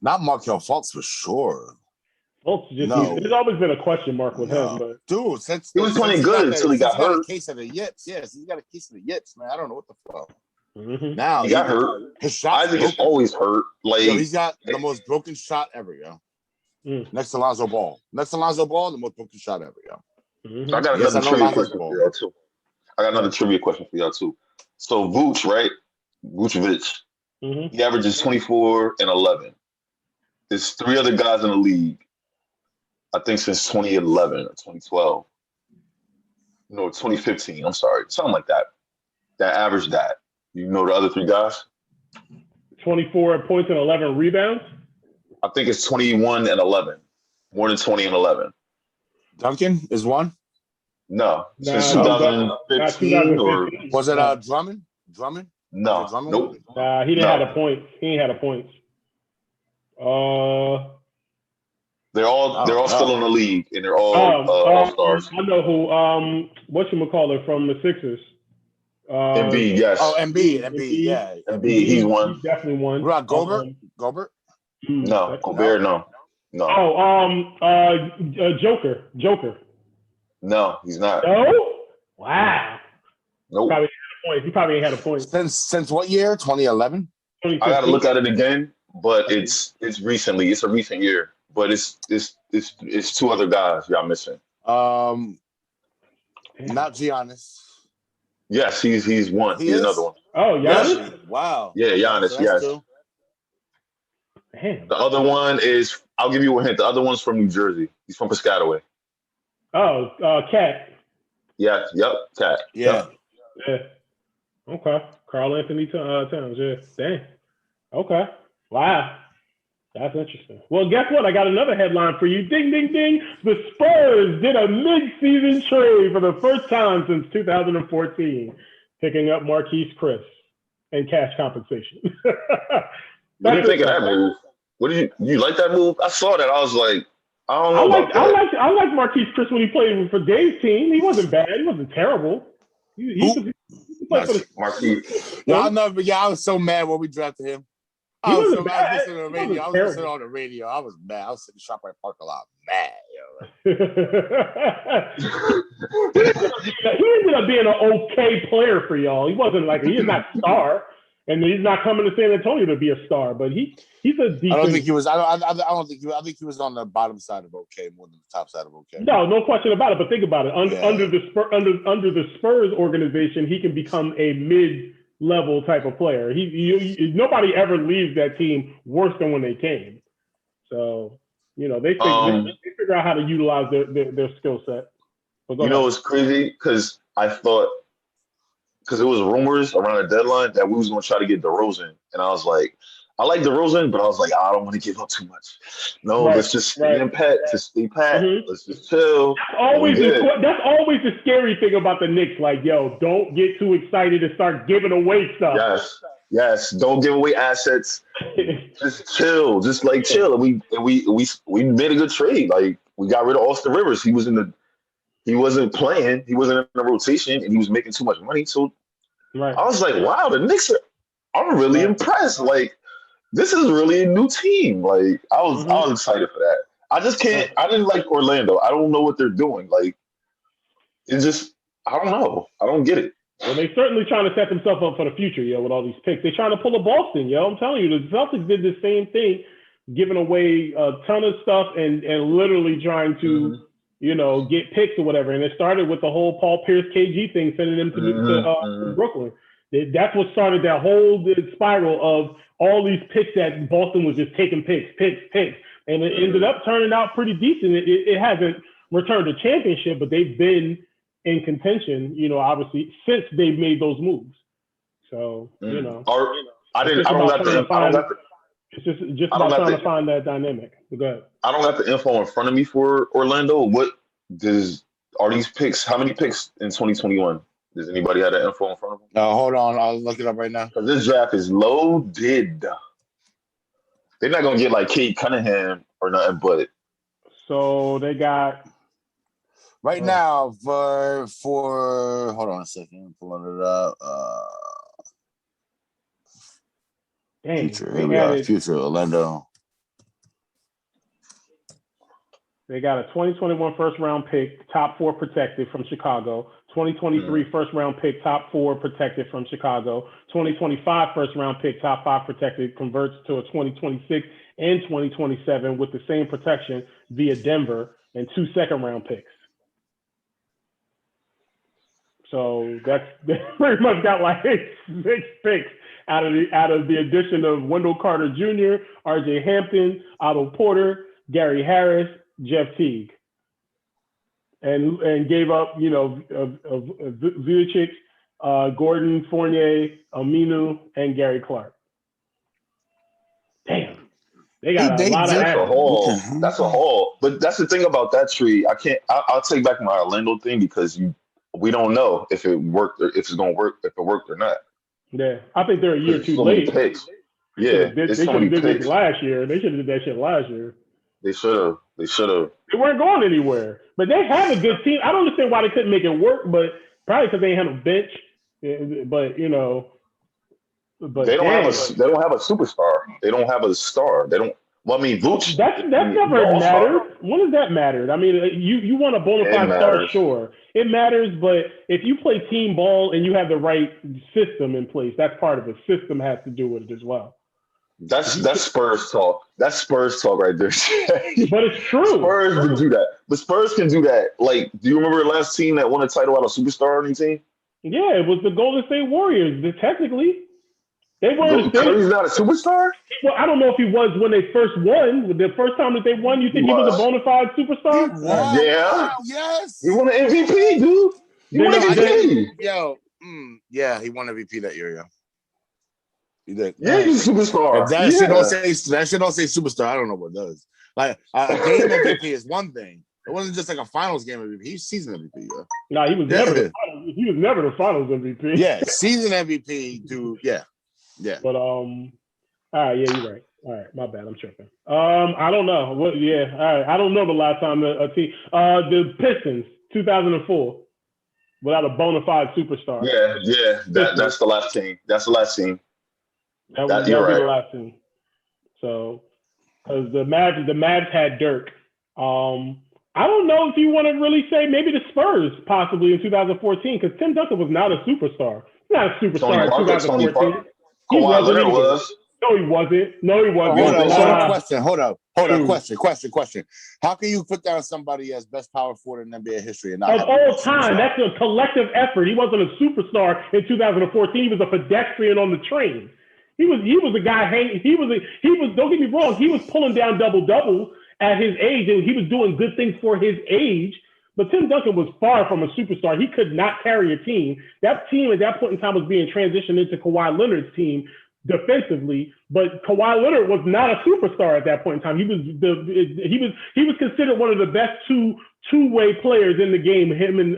Not Markelle Fultz for sure. Fultz there's always been a question mark with him, but dude, since he was playing good until he got hurt. A case of the yips, yes, he's got a case of the yips, man. I don't know what the fuck. Mm-hmm. He got hurt. His shot is always hurt. Like he's got the most broken shot ever, Next to Lonzo Ball. The most broken shot ever, I got another trivia question for y'all too. I got another trivia question for y'all too. So Vooch, right? Vucevic, he averages 24 and 11. There's 3 other guys in the league, I think since 2011 or 2012. No, 2015. I'm sorry. Something like that. That averaged that. You know the other 3 guys? 24 points and 11 rebounds? I think it's 21 and 11. More than 20 and 11. Duncan is one? No. Since 2015 or... Was it Drummond? No. Nope. He didn't have a point. He ain't had a point. They're all still in the league, and they're all stars. I know who. Whatchamacallit from the Sixers. Embiid, yes. Oh, Embiid, yeah. Embiid, he's one. He's definitely one. What about Gobert? Gobert? No, Gobert, no. Oh, Joker. No, he's not. No? Wow. Nope. He probably ain't had a point. Since what year? 2011? I gotta look at it again, but it's recently. It's a recent year. But it's 2 other guys y'all missing. Not Giannis. Yes, he's one. He's another one. Oh, Giannis? Wow. Yeah, Giannis, so yes. Damn. The other one is, I'll give you a hint. The other one's from New Jersey. He's from Piscataway. Oh, Cat. Yeah, yep, Cat. Yeah. Yeah. Okay. Karl Anthony Towns, yeah. Dang. Okay. Wow. That's interesting. Well, guess what? I got another headline for you. Ding, ding, ding. The Spurs did a mid-season trade for the first time since 2014, picking up Marquise Chris and cash compensation. What do you think of that move? What did you like that move? I saw that. I was like, I don't know about that. I liked Marquise Chris when he played for Dave's team. He wasn't bad. He wasn't terrible. He played for the Marquise. No, but I was so mad when we drafted him. I was listening to the radio. I was listening on the radio. I was mad. I was sitting in the ShopRite parking lot mad. He ended up being an okay player for y'all. He wasn't he's not a star, and he's not coming to San Antonio to be a star. But he's a decent. I don't think he was. I think he was on the bottom side of okay more than the top side of okay. No question about it. But think about it. Under the Spurs organization, he can become a mid-level type of player. Nobody ever leaves that team worse than when they came. So They figure out how to utilize their skill set. You know, it's crazy because I thought, because it was rumors around the deadline that we was going to try to get DeRozan, and I was like, I like DeRozan, but I was like, I don't want to give up too much. No, let's just stay in pat. Just stay pat. Let's just chill. That's always the scary thing about the Knicks. Like, yo, don't get too excited and start giving away stuff. Yes. Don't give away assets. Just chill. Just like chill. And we made a good trade. Like, we got rid of Austin Rivers. He wasn't playing. He wasn't in the rotation, and he was making too much money. So I was like, wow, the Knicks I'm really impressed. Like, this is really a new team. Like, I was excited for that. I just can't. I didn't like Orlando. I don't know what they're doing. Like, it's just, I don't know. I don't get it. Well, they're certainly trying to set themselves up for the future, with all these picks. They're trying to pull a Boston, I'm telling you, the Celtics did the same thing, giving away a ton of stuff and literally trying to, get picks or whatever. And it started with the whole Paul Pierce KG thing, sending them to Brooklyn. That's what started that whole spiral of all these picks that Boston was just taking picks. And it ended up turning out pretty decent. It hasn't returned a championship, but they've been in contention, obviously, since they've made those moves. So, It's just about trying to find that dynamic. Go ahead. I don't have the info in front of me for Orlando. Are these picks? How many picks in 2021? Does anybody have that info in front of them? Hold on, I'll look it up right now. Because this draft is loaded. They're not gonna get like Kate Cunningham or nothing, but so they got right now for hold on a second, I'm pulling it up. Future, here we are. Future Orlando. They got a 2021 first round pick, top 4 protected from Chicago. 2023 first round pick, top 4 protected from Chicago. 2025 first round pick, top 5 protected, converts to a 2026 and 2027 with the same protection via Denver, and 2 second round picks. So they pretty much got like 6 picks out of the addition of Wendell Carter Jr., RJ Hampton, Otto Porter, Gary Harris, Jeff Teague. And gave up, Vucevic, Gordon, Fournier, Aminu, and Gary Clark. Damn, they got a lot of assets. That's a haul. But that's the thing about that tree. I'll take back my Orlando thing because we don't know if it worked or if it's gonna work, if it worked or not. Yeah, I think they're a year too late. They should have did this last year. They should have did that shit last year. They should have. They weren't going anywhere. But they have a good team. I don't understand why they couldn't make it work, but probably because they ain't have a bench. But but they don't have a superstar. They don't have a star. They don't. Well, I mean, Vooch. That's never mattered. When does that matter? I mean, you want a bona fide star, sure, it matters. But if you play team ball and you have the right system in place, that's part of it. System has to do with it as well. That's Spurs talk. That's Spurs talk right there. But it's true. Spurs can do that. But Spurs can do that. Like, do you remember the last team that won a title out of superstar on their team? Yeah, it was the Golden State Warriors. Technically, they were. Curry's not a superstar? Well, I don't know if he was when they first won. The first time that they won, you think he was a bona fide superstar? Yeah. Yes. He won an MVP, dude. He won an MVP. He won MVP that year, yeah. He did. Yeah, he's a superstar. If that shit don't say superstar, I don't know what does. Like a game MVP is one thing. It wasn't just like a finals game MVP. He's season MVP. Yeah. No, he was never the finals MVP. Yeah, season MVP, dude. Yeah. But all right, yeah, you're right. All right, my bad. I'm tripping. I don't know. All right. I don't know the last time a team. The Pistons, 2004, without a bona fide superstar. Yeah. That's the last team. That's the last team. That would be the last team. So, because the Mavs had Dirk. I don't know if you want to really say maybe the Spurs possibly in 2014 because Tim Duncan was not a superstar. Not a superstar in 2014. He wasn't. No, he wasn't. Hold up. Question. How can you put down somebody as best power forward in NBA history and not of all time? That's a collective effort. He wasn't a superstar in 2014. He was a pedestrian on the train. He was a guy hanging. He was. Don't get me wrong. He was pulling down double doubles at his age, and he was doing good things for his age. But Tim Duncan was far from a superstar. He could not carry a team. That team at that point in time was being transitioned into Kawhi Leonard's team defensively, but Kawhi Leonard was not a superstar at that point in time. He was considered one of the best two-way players in the game. Him and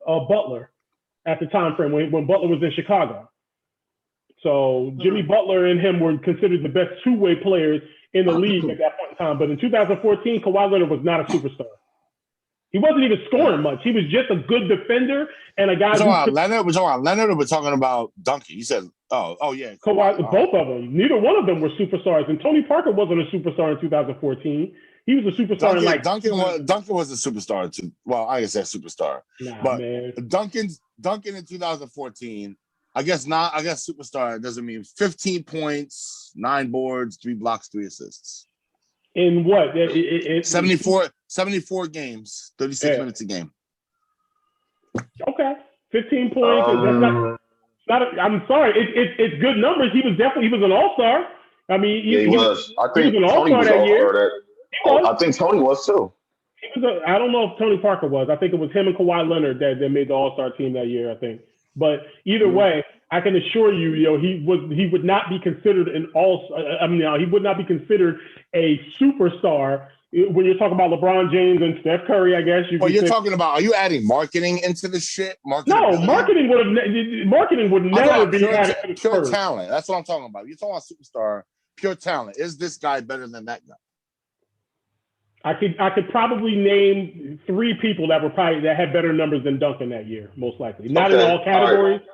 Butler at the time frame when Butler was in Chicago. So Jimmy Butler and him were considered the best two-way players in the league at that point in time. But in 2014, Kawhi Leonard was not a superstar. He wasn't even scoring much. He was just a good defender and a guy. We're talking about Leonard, or we're talking about Duncan? You said, oh yeah, Kawhi. Both of them. Neither one of them were superstars. And Tony Parker wasn't a superstar in 2014. He was a superstar Duncan was a superstar too. Well, I guess that's superstar. But man. Duncan in 2014. I guess superstar doesn't mean 15 points, 9 boards, 3 blocks, 3 assists. In what? 74 games, 36 minutes a game. Okay. 15 points. I'm sorry. It's good numbers. He was an all-star. I mean, he was. I think he was an Tony all-star was that year. I think Tony was too. I don't know if Tony Parker was. I think it was him and Kawhi Leonard that made the all-star team that year, I think. But either way, I can assure you, he would not be considered an he would not be considered a superstar when you're talking about LeBron James and Steph Curry. I guess are you adding marketing into the shit? Marketing would never be added. Pure talent. That's what I'm talking about. You're talking about superstar, pure talent. Is this guy better than that guy? I could probably name 3 people that had better numbers than Duncan that year, most likely. Not in all categories. Right.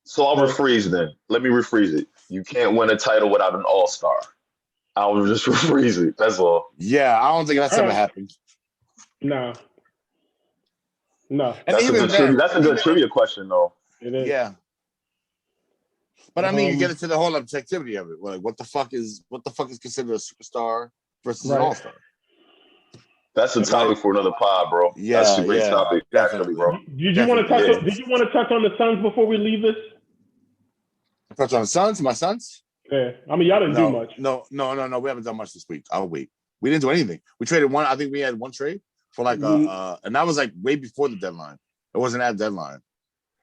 So I'll rephrase then. Let me rephrase it. You can't win a title without an all-star. I'll just rephrase it. That's all. Yeah, I don't think that's ever happened. No. That's a good trivia question, though. It is. Yeah. But I mean, you get into the whole objectivity of it. Like, what the fuck is considered a superstar versus an all-star? That's a topic for another pod, bro. Yeah, that's a great topic, definitely, bro. Did you want to touch on the Suns before we leave this? Touch on the Suns? My Suns? Yeah. I mean, y'all didn't do much. No. We haven't done much this week. I'll wait. We didn't do anything. We traded one. I think we had one trade for and that was like way before the deadline. It wasn't at deadline.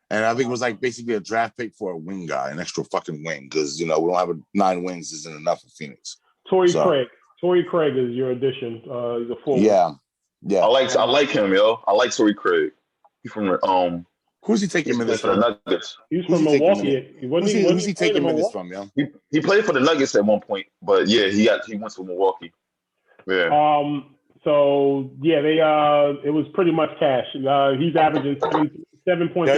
And I think it was like basically a draft pick for a wing guy, an extra fucking wing, because we don't have 9 wings isn't enough for Phoenix. Torrey Craig is your addition. He's a forward. Yeah. I like him, yo. I like Torrey Craig. He's from the Who's he taking minutes from? The Nuggets. He's from Milwaukee. Who's he taking minutes from, yo? He played for the Nuggets at one point, but yeah, he went to Milwaukee. Yeah. So yeah, it was pretty much cash. He's averaging 7 points.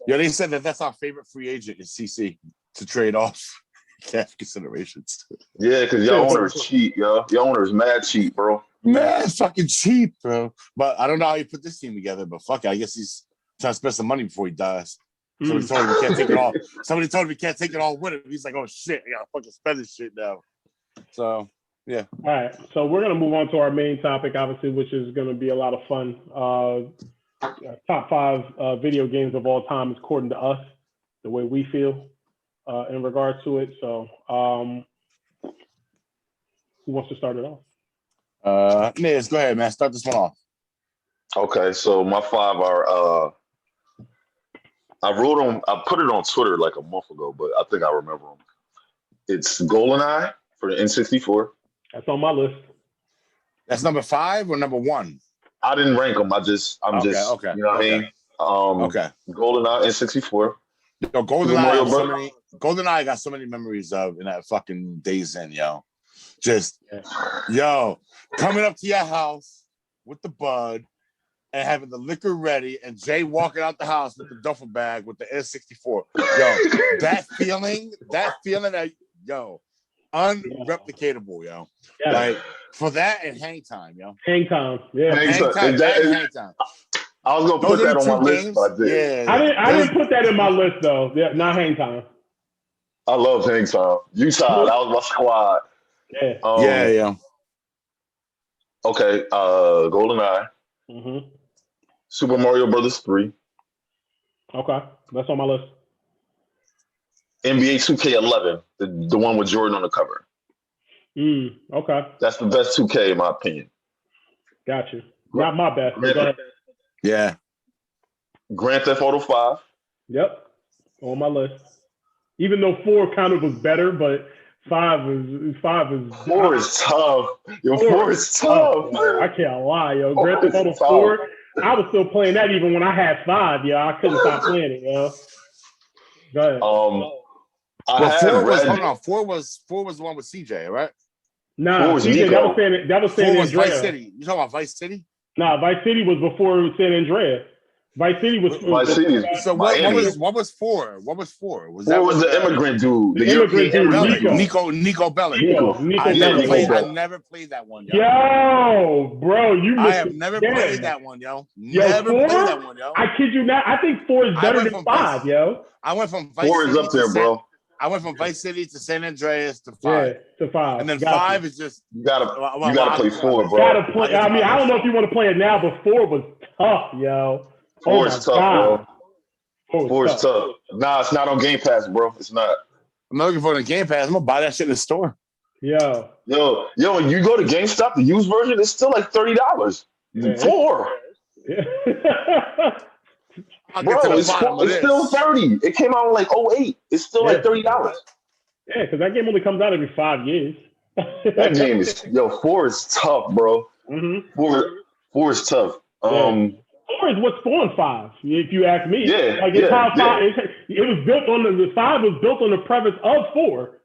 They said that's our favorite free agent is CC to trade off cash considerations. Yeah, because your owner is cheap, yo. Your owner is mad cheap, bro. Man, fucking cheap, bro. But I don't know how he put this team together, but fuck it. I guess he's trying to spend some money before he dies. Somebody told him we can't take it all. Somebody told him we can't take it all with him. He's like, oh shit, I gotta fucking spend this shit now. So yeah. All right. So we're gonna move on to our main topic, obviously, which is gonna be a lot of fun. Top 5 video games of all time, according to us, the way we feel in regards to it. So who wants to start it off? Niz, go ahead, man. Start this one off. Okay, so my 5 are I put it on Twitter like a month ago, but I think I remember them. It's GoldenEye for the N64. That's on my list. That's number 5 or number 1? I didn't rank them. Okay. You know what I mean? Okay. GoldenEye N64. Yo, GoldenEye got so many memories of in that fucking Days In, yo. Coming up to your house with the bud and having the liquor ready and Jay walking out the house with the duffel bag with the N64. Yo, that feeling unreplicatable, yo. Yeah. Like for that and Hang Time, yo. Hang Time, yeah. Hang Time. I was gonna put that on my list, but I did. Yeah. I didn't put that in my list though. Yeah, not Hang Time. I love Hang Time. Utah, that was my squad. Yeah. Yeah. Okay, GoldenEye. Mm-hmm. Super Mario Brothers 3. Okay, that's on my list. NBA 2K11, the one with Jordan on the cover. Okay. That's the best 2K in my opinion. Got you. Not my best. But go ahead. Yeah. Grand Theft Auto 5. Yep. On my list. Even though 4 kind of was better, but 5 is 4 is tough. Yo, 4 is tough. Yo. I can't lie, yo. Grand Theft Auto 4. I was still playing that even when I had 5, yo. I couldn't stop playing it, yo. Go ahead. Four was the one with CJ, right? Nah, CJ, that was San Andreas. Vice City. You talking about Vice City? Nah, Vice City was before San Andreas. Vice City was. So what was 4? What was 4? Was that was the immigrant dude? The immigrant dude, Nico Bellic. I never played that one, yo. Yo, bro, I have never played that one, yo. Never played that one, yo. I kid you not. I think 4 is better than 5, yo. I went from Vice 4 is up there, bro. I went from Vice City to San Andreas to 5. Yeah, to 5. And then 5 is just you gotta play 4, bro. Gotta play. I mean, I don't know if you want to play it now, but 4 was tough, yo. 4 is tough, bro. 4 is tough. Nah, it's not on Game Pass, bro. It's not. I'm not looking for it on Game Pass. I'm gonna buy that shit in the store. Yo, when you go to GameStop, the used version, it's still like $30. 4. Yeah. Bro, it's still 30. It came out in like 08. It's still like $30. Yeah, because that game only comes out every 5 years. That game is 4 is tough, bro. 4 is tough. 4 is what's 4 and 5, if you ask me. Yeah, like it's how 5. It was built on the 5 was built on the premise of 4.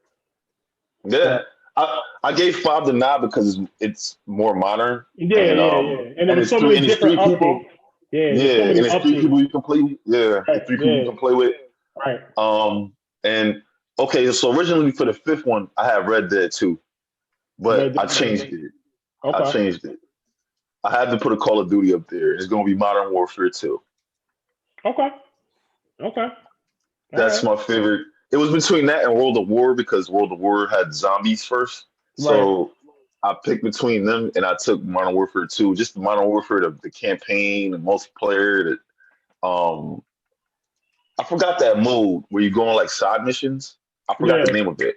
Yeah. I gave 5 the nod because it's more modern. Yeah, and there was so many different updates. And it's 3 people you can play with. Yeah, 3 people you can play with. Right. And okay, so originally for the 5th one, I had Red Dead 2, but I changed it. Okay. I changed it. I had to put a Call of Duty up there. It's going to be Modern Warfare 2. Okay. That's my favorite. It was between that and World of War because World of War had zombies first. So I picked between them and I took Modern Warfare 2. Just the Modern Warfare, the campaign, the multiplayer. I forgot that mode where you go on like side missions. I forgot the name of it.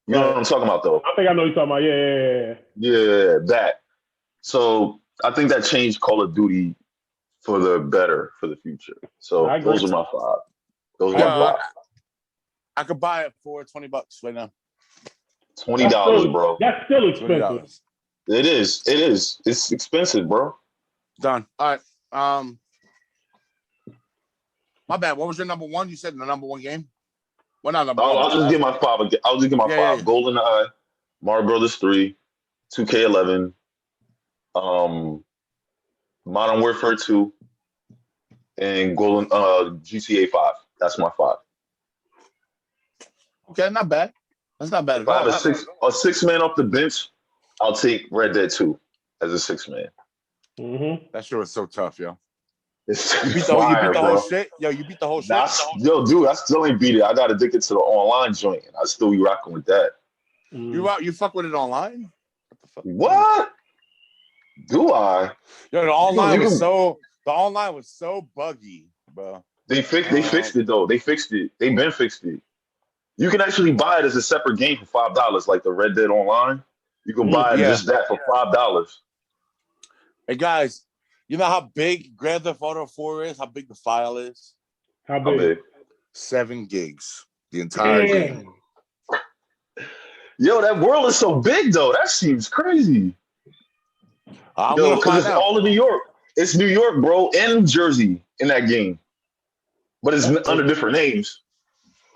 You know what I'm talking about, though? I think I know what you're talking about. Yeah, that. So I think that changed Call of Duty for the better for the future. So those are my 5. Those are my 5. I could buy it for $20 right now. $20, bro. That's still expensive. It is. It's expensive, bro. Done. All right. My bad. What was your number 1? You said the number 1 game? Well, not number 1. I'll just get my 5. I'll just get my 5. Yeah. GoldenEye, Mario Brothers 3, 2K11, Modern Warfare 2, and GTA 5. That's my 5. Okay, not bad. That's not bad at if all. I have a 6-man off the bench, I'll take Red Dead 2 as a 6-man. That sure is so tough, yo. You beat the whole shit? Yo, you beat the whole shit? Yo, dude, I still ain't beat it. I got addicted to the online joint. I still be rocking with that. You fuck with it online? What the fuck? What? Do I? Yo, the online was so buggy, bro. They fixed it though. They fixed it. They been fixed it. You can actually buy it as a separate game for $5, like the Red Dead Online. You can buy just that for $5. Hey guys, you know how big Grand Theft Auto 4 is? How big the file is? How big? 7 gigs. The entire game. Yo, that world is so big though. That seems crazy. Yo, because it's all in New York. It's New York, bro, and Jersey in that game. But it's under different names.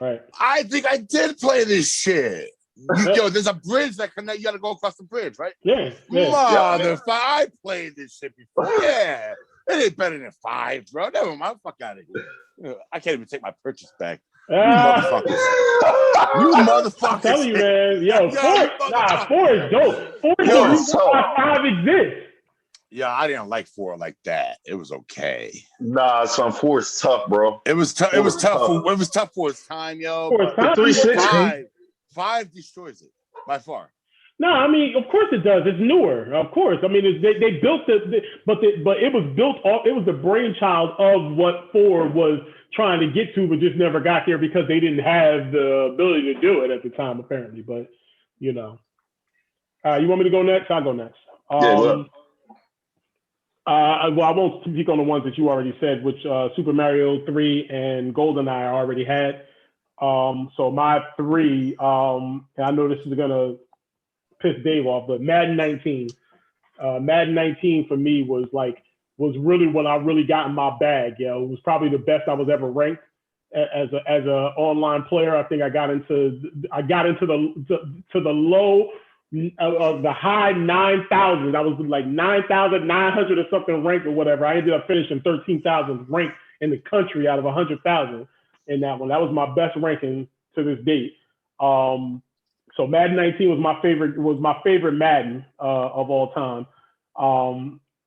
Right. I think I did play this shit. Yo, there's a bridge that connect. You got to go across the bridge, right? Yeah. Motherfucker, I played this shit before. Yeah, it ain't better than 5, bro. Never mind. Fuck out of here. I can't even take my purchase back. You motherfuckers. You motherfuckers. I'm telling you, man. Yo, 4 is dope. 4 is dope. 5 exists. Yeah, I didn't like 4 like that. It was okay. Nah, son, 4 is tough, bro. It was tough. It was tough for its time, yo. For its time, 360. 5 destroys it by far. No, I mean, of course it does. It's newer, of course. I mean, they built it, but it was built off. It was the brainchild of what 4 was trying to get to, but just never got there because they didn't have the ability to do it at the time, apparently. But you know, You want me to go next? I'll go next. Yeah, go ahead. Well, I won't speak on the ones that you already said, which Super Mario 3 and GoldenEye I already had. So my 3, and I know this is gonna piss Dave off, but Madden 19. Madden 19 for me was really when I really got in my bag. It was probably the best I was ever ranked as a online player. I think I got into the low of the high 9,000. I was like 9,900 or something ranked or whatever. I ended up finishing 13,000 ranked in the country out of 100,000 in that one. That was my best ranking to this date. So Madden 19 was my favorite Madden of all time.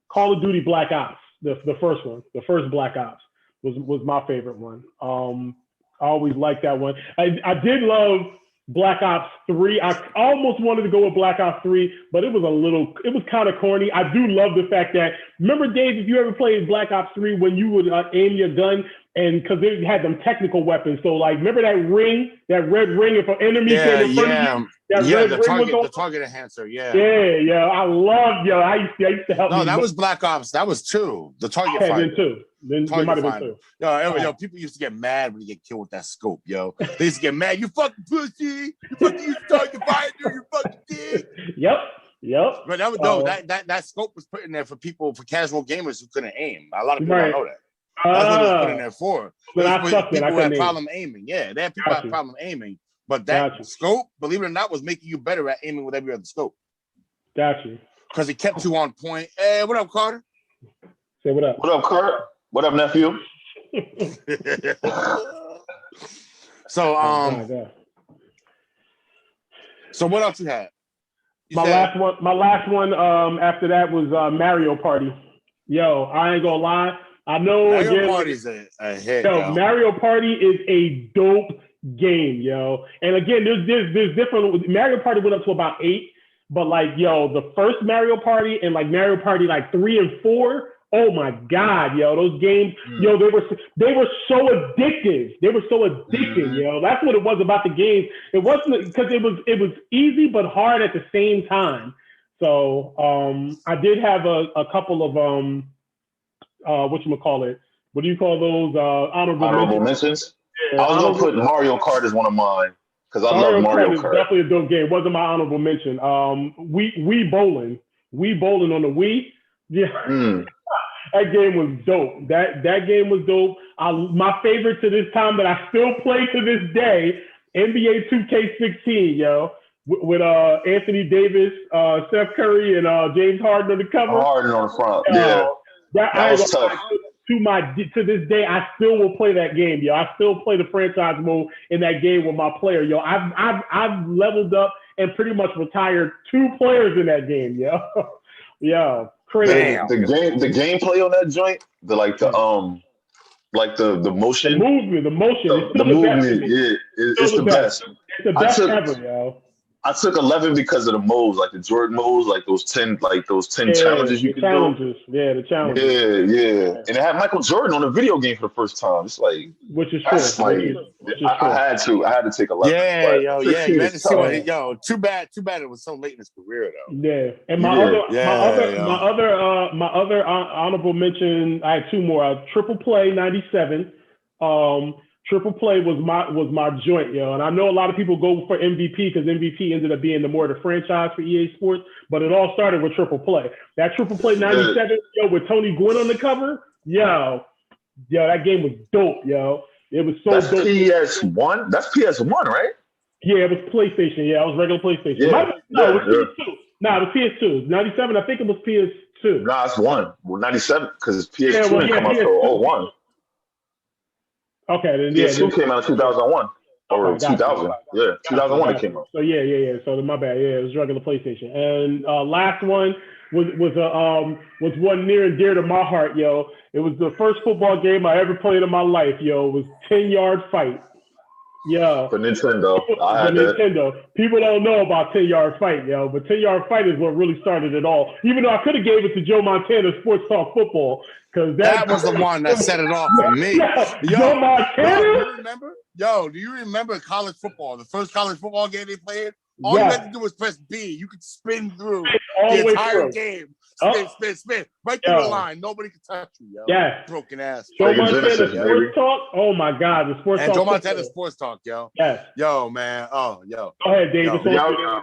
Call of Duty Black Ops, the first one, the first Black Ops was my favorite one. I always liked that one. I did love Black Ops 3. I almost wanted to go with Black Ops 3, but it was kind of corny. I do love the fact that, remember Dave, if you ever played Black Ops 3 when you would aim your gun and because it had them technical weapons. So like, remember that red ring, if an enemy came in front of you? The target enhancer, yeah. I loved, I used to help. No, that was Black Ops. That was 2. The target finder. Then there might have been 2. Yo, people used to get mad when you get killed with that scope, yo. They used to get mad. You fucking pussy. You fucking use target finder. You fucking dick. Yep. But that was that scope was put in there for casual gamers who couldn't aim. A lot of people don't know that. That's what it was put in there for. People who had problem aiming. Yeah, they had people who had problem aiming. But that scope, believe it or not, was making you better at aiming with every other scope. Gotcha. Because it kept you on point. Hey, what up, Carter? Say what up. What up, Kurt? What up, nephew? So what else you had? My last one after that was Mario Party. Yo, I ain't gonna lie. I know Mario Party's a hit. Mario Party is a dope game, yo. And again, there's different. Mario Party went up to about 8, but like, the first Mario Party and like Mario Party like 3 and 4. Oh my God, yo, those games, they were so addictive. They were so addictive, yo. That's what it was about the games. It wasn't because it was easy but hard at the same time. So I did have a couple of whatchamacallit? What do you call those? Honorable mentions? Yeah, I was gonna put Mario Kart as one of mine because I love Mario Kart. Definitely a dope game. Wasn't my honorable mention. Wii bowling on the Wii. Yeah. That game was dope. That game was dope. My favorite to this time that I still play to this day, NBA 2K16, yo, with Anthony Davis, Steph Curry, and James Harden on the cover. Harden on the front, yeah. That was tough. To this day, I still will play that game, yo. I still play the franchise mode in that game with my player, yo. I've leveled up and pretty much retired 2 players in that game, yo. Yo. Crazy. The gameplay on that joint, the motion, the motion, the movement, it's the best. It's the best ever, yo. I took 11 because of the modes, like the Jordan modes, like those 10 challenges you can do. Yeah, the challenges. Yeah. And it had Michael Jordan on the video game for the first time. It's like, which is true. I had to take 11. Yeah, you had to see what, too bad it was so late in his career though. Yeah, and my other honorable mention, I had 2 more. Triple Play 97. Triple Play was my joint, yo. And I know a lot of people go for MVP because MVP ended up being the franchise for EA Sports, but it all started with Triple Play. That Triple Play 97, with Tony Gwynn on the cover, yo, that game was dope, yo. It was so dope. PS1? That's PS1, right? Yeah, it was PlayStation. Yeah, it was regular PlayStation. It was PS2. Nah, it was PS2. 97, I think it was PS2. Nah, it's 1. Well, 97, because PS2 didn't come out until 01. Okay, then PS2 came out in 2001 or 2000. Yeah, 2001 it came out. So yeah. So my bad. Yeah, it was regular PlayStation. And last one was one near and dear to my heart, yo. It was the first football game I ever played in my life, yo. It was 10-yard fight. Yeah. For Nintendo. I had that. Nintendo. People don't know about 10-yard fight, yo, but 10-yard fight is what really started it all. Even though I could have gave it to Joe Montana Sports Talk Football, because that was the one that set it off for me. Joe Montana? Do you remember college football? The first college football game they played All you had to do was press B. You could spin through all the way entire through. game. Oh. Spin. Right through the line. Nobody can touch you, yo. Yes. Broken ass. Joe Sega Montana Genesis, Sports baby. Talk. Oh my God, the Sports And Talk. Joe Montana Sports Talk, yo. Yes. Yo, man. Oh, yo. Go ahead, Dave. Yo.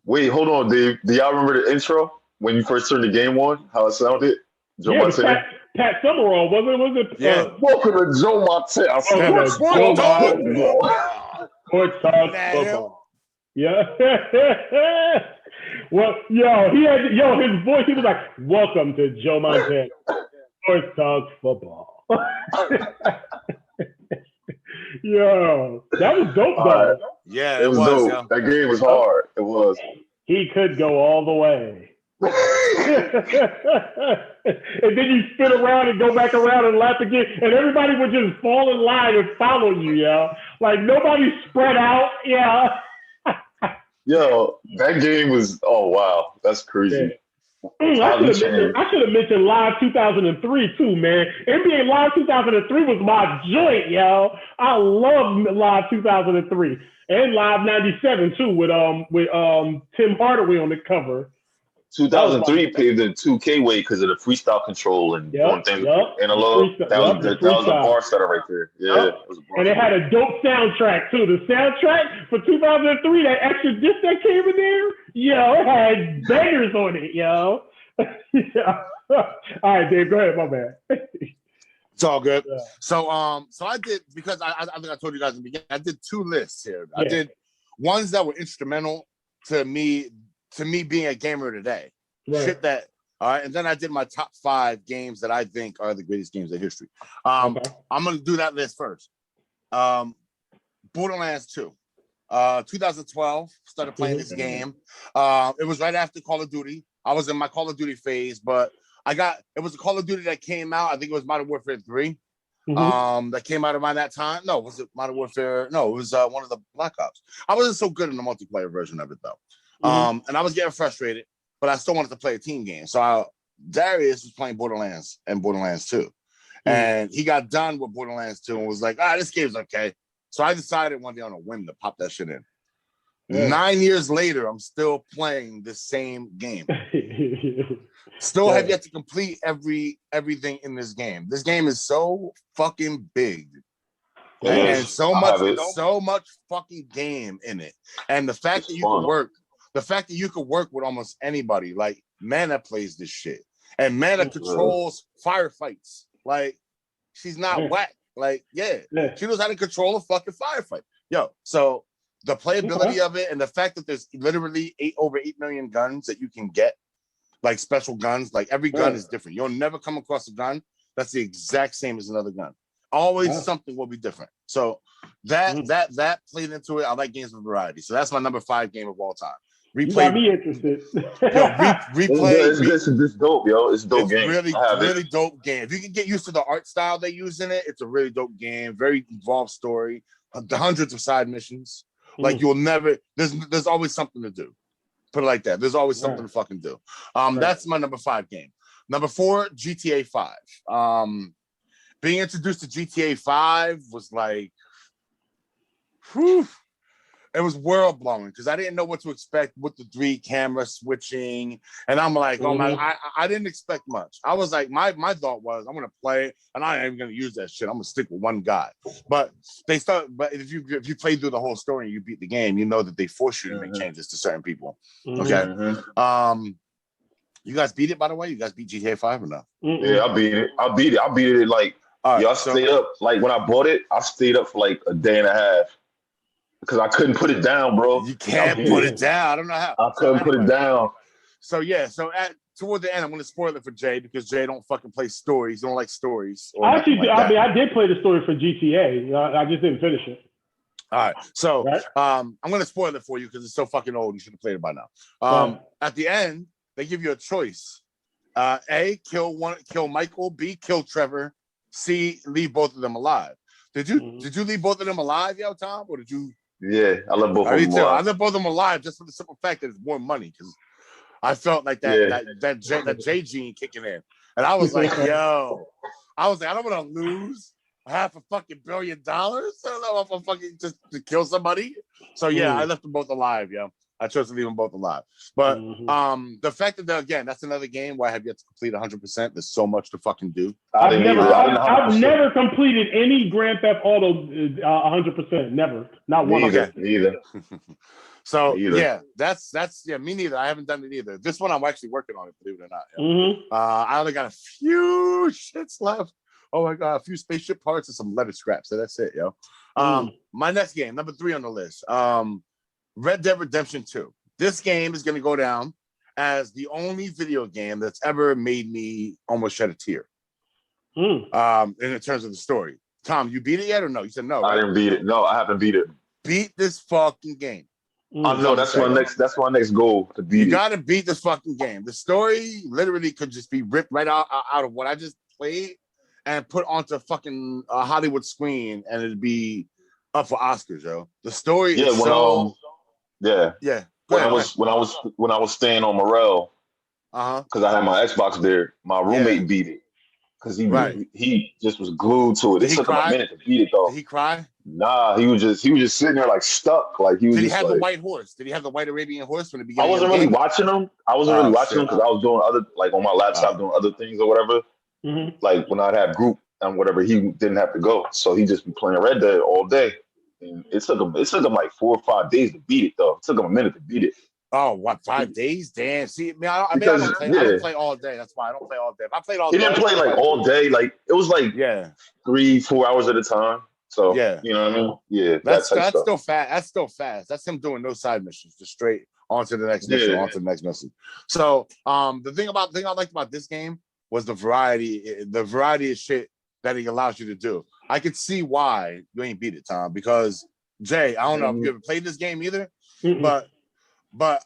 Wait, hold on, Dave. Do y'all remember the intro when you first turned the game on? How it sounded? Joe Montana. Pat Summerall, was it? Yeah. Welcome to Joe Montana. Sports Talk. Sports Talk Football. Yeah. Well, his voice, he was like, welcome to Joe Montana. Sports Talk Football. Yo, that was dope, though. Yeah, it was dope. Yo. That game was hard. It was. He could go all the way. And then you spin around and go back around and laugh again, and everybody would just fall in line and follow you, yo. Like nobody spread out, yeah. Yo, that game was wow, that's crazy. Yeah. I should have mentioned Live 2003 too, man. NBA Live 2003 was my joint, yo. I love Live 2003 and Live 97 too with Tim Hardaway on the cover. 2003 paved the 2K way because of the freestyle control and doing things. And that was a bar setter right there. Yeah. And it had a dope soundtrack too. The soundtrack for 2003, that extra disc that came in there, yo, it had bangers on it, yo. Yeah. All right, Dave, go ahead, my man. It's all good. Yeah. So I did, because I think I told you guys in the beginning, I did 2 lists here. I did ones that were instrumental to me being a gamer today. Right. Shit that, all right. And then I did my top 5 games that I think are the greatest games in history. I'm going to do that list first. Borderlands 2. 2012, started playing this game. It was right after Call of Duty. I was in my Call of Duty phase, but it was a Call of Duty that came out. I think it was Modern Warfare 3. That came out around that time. No, was it Modern Warfare? No, it was one of the Black Ops. I wasn't so good in the multiplayer version of it though. And I was getting frustrated, but I still wanted to play a team game. So Darius was playing Borderlands and Borderlands 2. And he got done with Borderlands 2 and was like, this game's okay. So I decided one day on a whim to pop that shit in. 9 years later, I'm still playing the same game. Still have yet to complete everything in this game. This game is so fucking big. And so much fucking game in it. And the fact that you can work, with almost anybody, like Mana plays this shit. And Mana controls firefights. Like, she's not whack. Like, she knows how to control a fucking firefight. Yo, so the playability of it and the fact that there's literally over 8 million guns that you can get, like special guns, like every gun is different. You'll never come across a gun that's the exact same as another gun. Always something will be different. So that played into it. I like games with variety. So that's my number 5 game of all time. You got me interested. Replay. This dope, yo. It's a dope game. Really dope game. If you can get used to the art style they use in it, it's a really dope game. Very involved story. The hundreds of side missions. Like you'll never. There's always something to do. Put it like that. There's always something to fucking do. That's my number 5 game. Number 4, GTA 5. Being introduced to GTA 5 was like, whew. It was world blowing because I didn't know what to expect with the 3 camera switching, and I'm like, oh my! I didn't expect much. I was like, my thought was, I'm gonna play, and I ain't even gonna use that shit. I'm gonna stick with one guy. But if you play through the whole story and you beat the game, you know that they force you to make changes to certain people. Okay. You guys beat it, by the way. You guys beat GTA 5 or no? Yeah, I beat it. I beat it like y'all stayed up. Like when I bought it, I stayed up for like a day and a half. Because I couldn't put it down, bro. You can't put it down. I don't know how. I couldn't put it down. So toward the end, I'm going to spoil it for Jay because Jay don't fucking play stories. He don't like stories. I did play the story for GTA. I just didn't finish it. All right. So I'm going to spoil it for you because it's so fucking old. You should have played it by now. At the end, they give you a choice. A, kill Michael. B, kill Trevor. C, leave both of them alive. Did you leave both of them alive, yo, Tom? Or did you? Yeah, I love both of them alive. I love both of them alive just for the simple fact that it's more money because I felt like that J gene kicking in. And I was like, I don't want to lose $500 million. I don't know if I'm fucking just to kill somebody. So yeah, I left them both alive, yo. I chose to leave them both alive. But the fact that again, that's another game where I have yet to complete 100%. There's so much to fucking do. I've never completed any Grand Theft Auto 100%. Never, not one. Neither. So yeah, that's me neither. I haven't done it either. This one I'm actually working on it, believe it or not. I only got a few shits left. Oh my god, a few spaceship parts and some leather scraps. So that's it, yo. My next game, number 3 on the list, Red Dead Redemption 2. This game is going to go down as the only video game that's ever made me almost shed a tear. In terms of the story. Tom, you beat it yet or no? You said no. Right? I didn't beat it. No, I haven't beat it. Beat this fucking game. I know that's my next goal to beat. You gotta beat this fucking game. The story literally could just be ripped right out of what I just played and put onto a fucking Hollywood screen, and it'd be up for Oscars, yo. The story is when I was staying on Morel, because I had my Xbox there, my roommate beat it because he just was glued to it. It took him a minute to beat it though. Did he cry? Nah, he was just sitting there like stuck. Like he was. Did he just have like, the white horse? Did he have the white Arabian horse from the beginning? I wasn't really watching him. Because I was doing other, like on my laptop doing other things or whatever. Like when I'd have group and whatever, he didn't have to go, so he just be playing Red Dead all day. And it took him like 4 or 5 days to beat it though. It took him a minute to beat it. Oh, what, 5 days? Damn. See, I don't play all day. That's why I don't play all day. If I played all day, he didn't play like all day. Like it was like 3-4 hours at a time. So you know what I mean? Yeah, that's still fast. That's still fast. That's him doing no side missions, just straight onto the next mission, onto the next mission. So the thing I liked about this game was the variety of shit that he allows you to do. I could see why you ain't beat it, Tom, because Jay, I don't know if you ever played this game either, but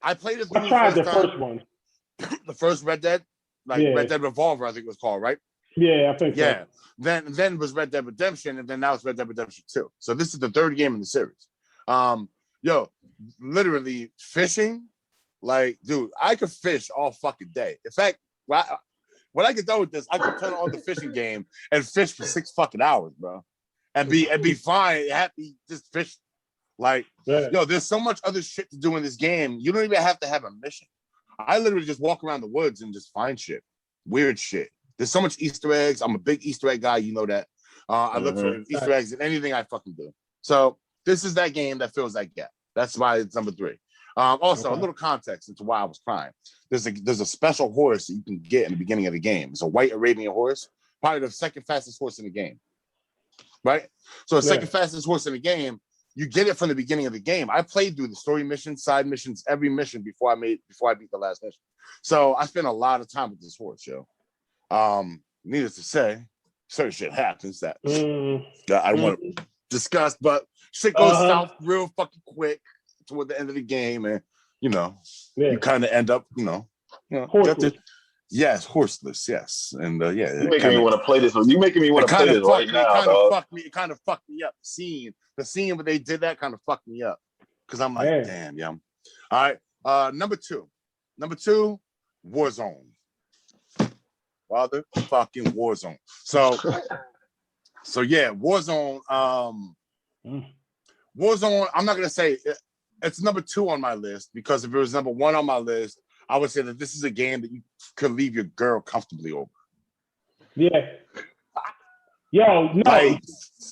I played this game. I tried the first one. The first Red Dead, Red Dead Revolver, I think it was called, right? Yeah, I think so. Yeah. Then was Red Dead Redemption, and then now it's Red Dead Redemption 2. So this is the 3rd game in the series. Literally fishing, like, dude, I could fish all fucking day. In fact, when I get done with this, I could turn on the fishing game and fish for 6 fucking hours, bro, and be fine, happy, just fish. Like, there's so much other shit to do in this game. You don't even have to have a mission. I literally just walk around the woods and just find shit, weird shit. There's so much Easter eggs. I'm a big Easter egg guy. You know that. I look for Easter eggs in anything I fucking do. So this is that game that fills that gap. That's why it's number 3. Also, a little context into why I was crying. There's a special horse that you can get in the beginning of the game. It's a white Arabian horse, probably the second fastest horse in the game. Right? So the second fastest horse in the game, you get it from the beginning of the game. I played through the story missions, side missions, every mission before I beat the last mission. So I spent a lot of time with this horse, yo. Needless to say, certain shit happens that I don't want to discuss, but shit goes south real fucking quick toward the end of the game, and you kind of end up, horseless. Yes, horseless. Yes, and you making me want to play this. You making me want to play this right now. It kind of fucked me up. The scene where they did that kind of fucked me up because I'm like, damn, yeah. All right, number two, Warzone. Motherfucking Warzone. So yeah, Warzone. Warzone. I'm not gonna say it's number 2 on my list because if it was number 1 on my list, I would say that this is a game that you could leave your girl comfortably over. Yeah. Yo, no,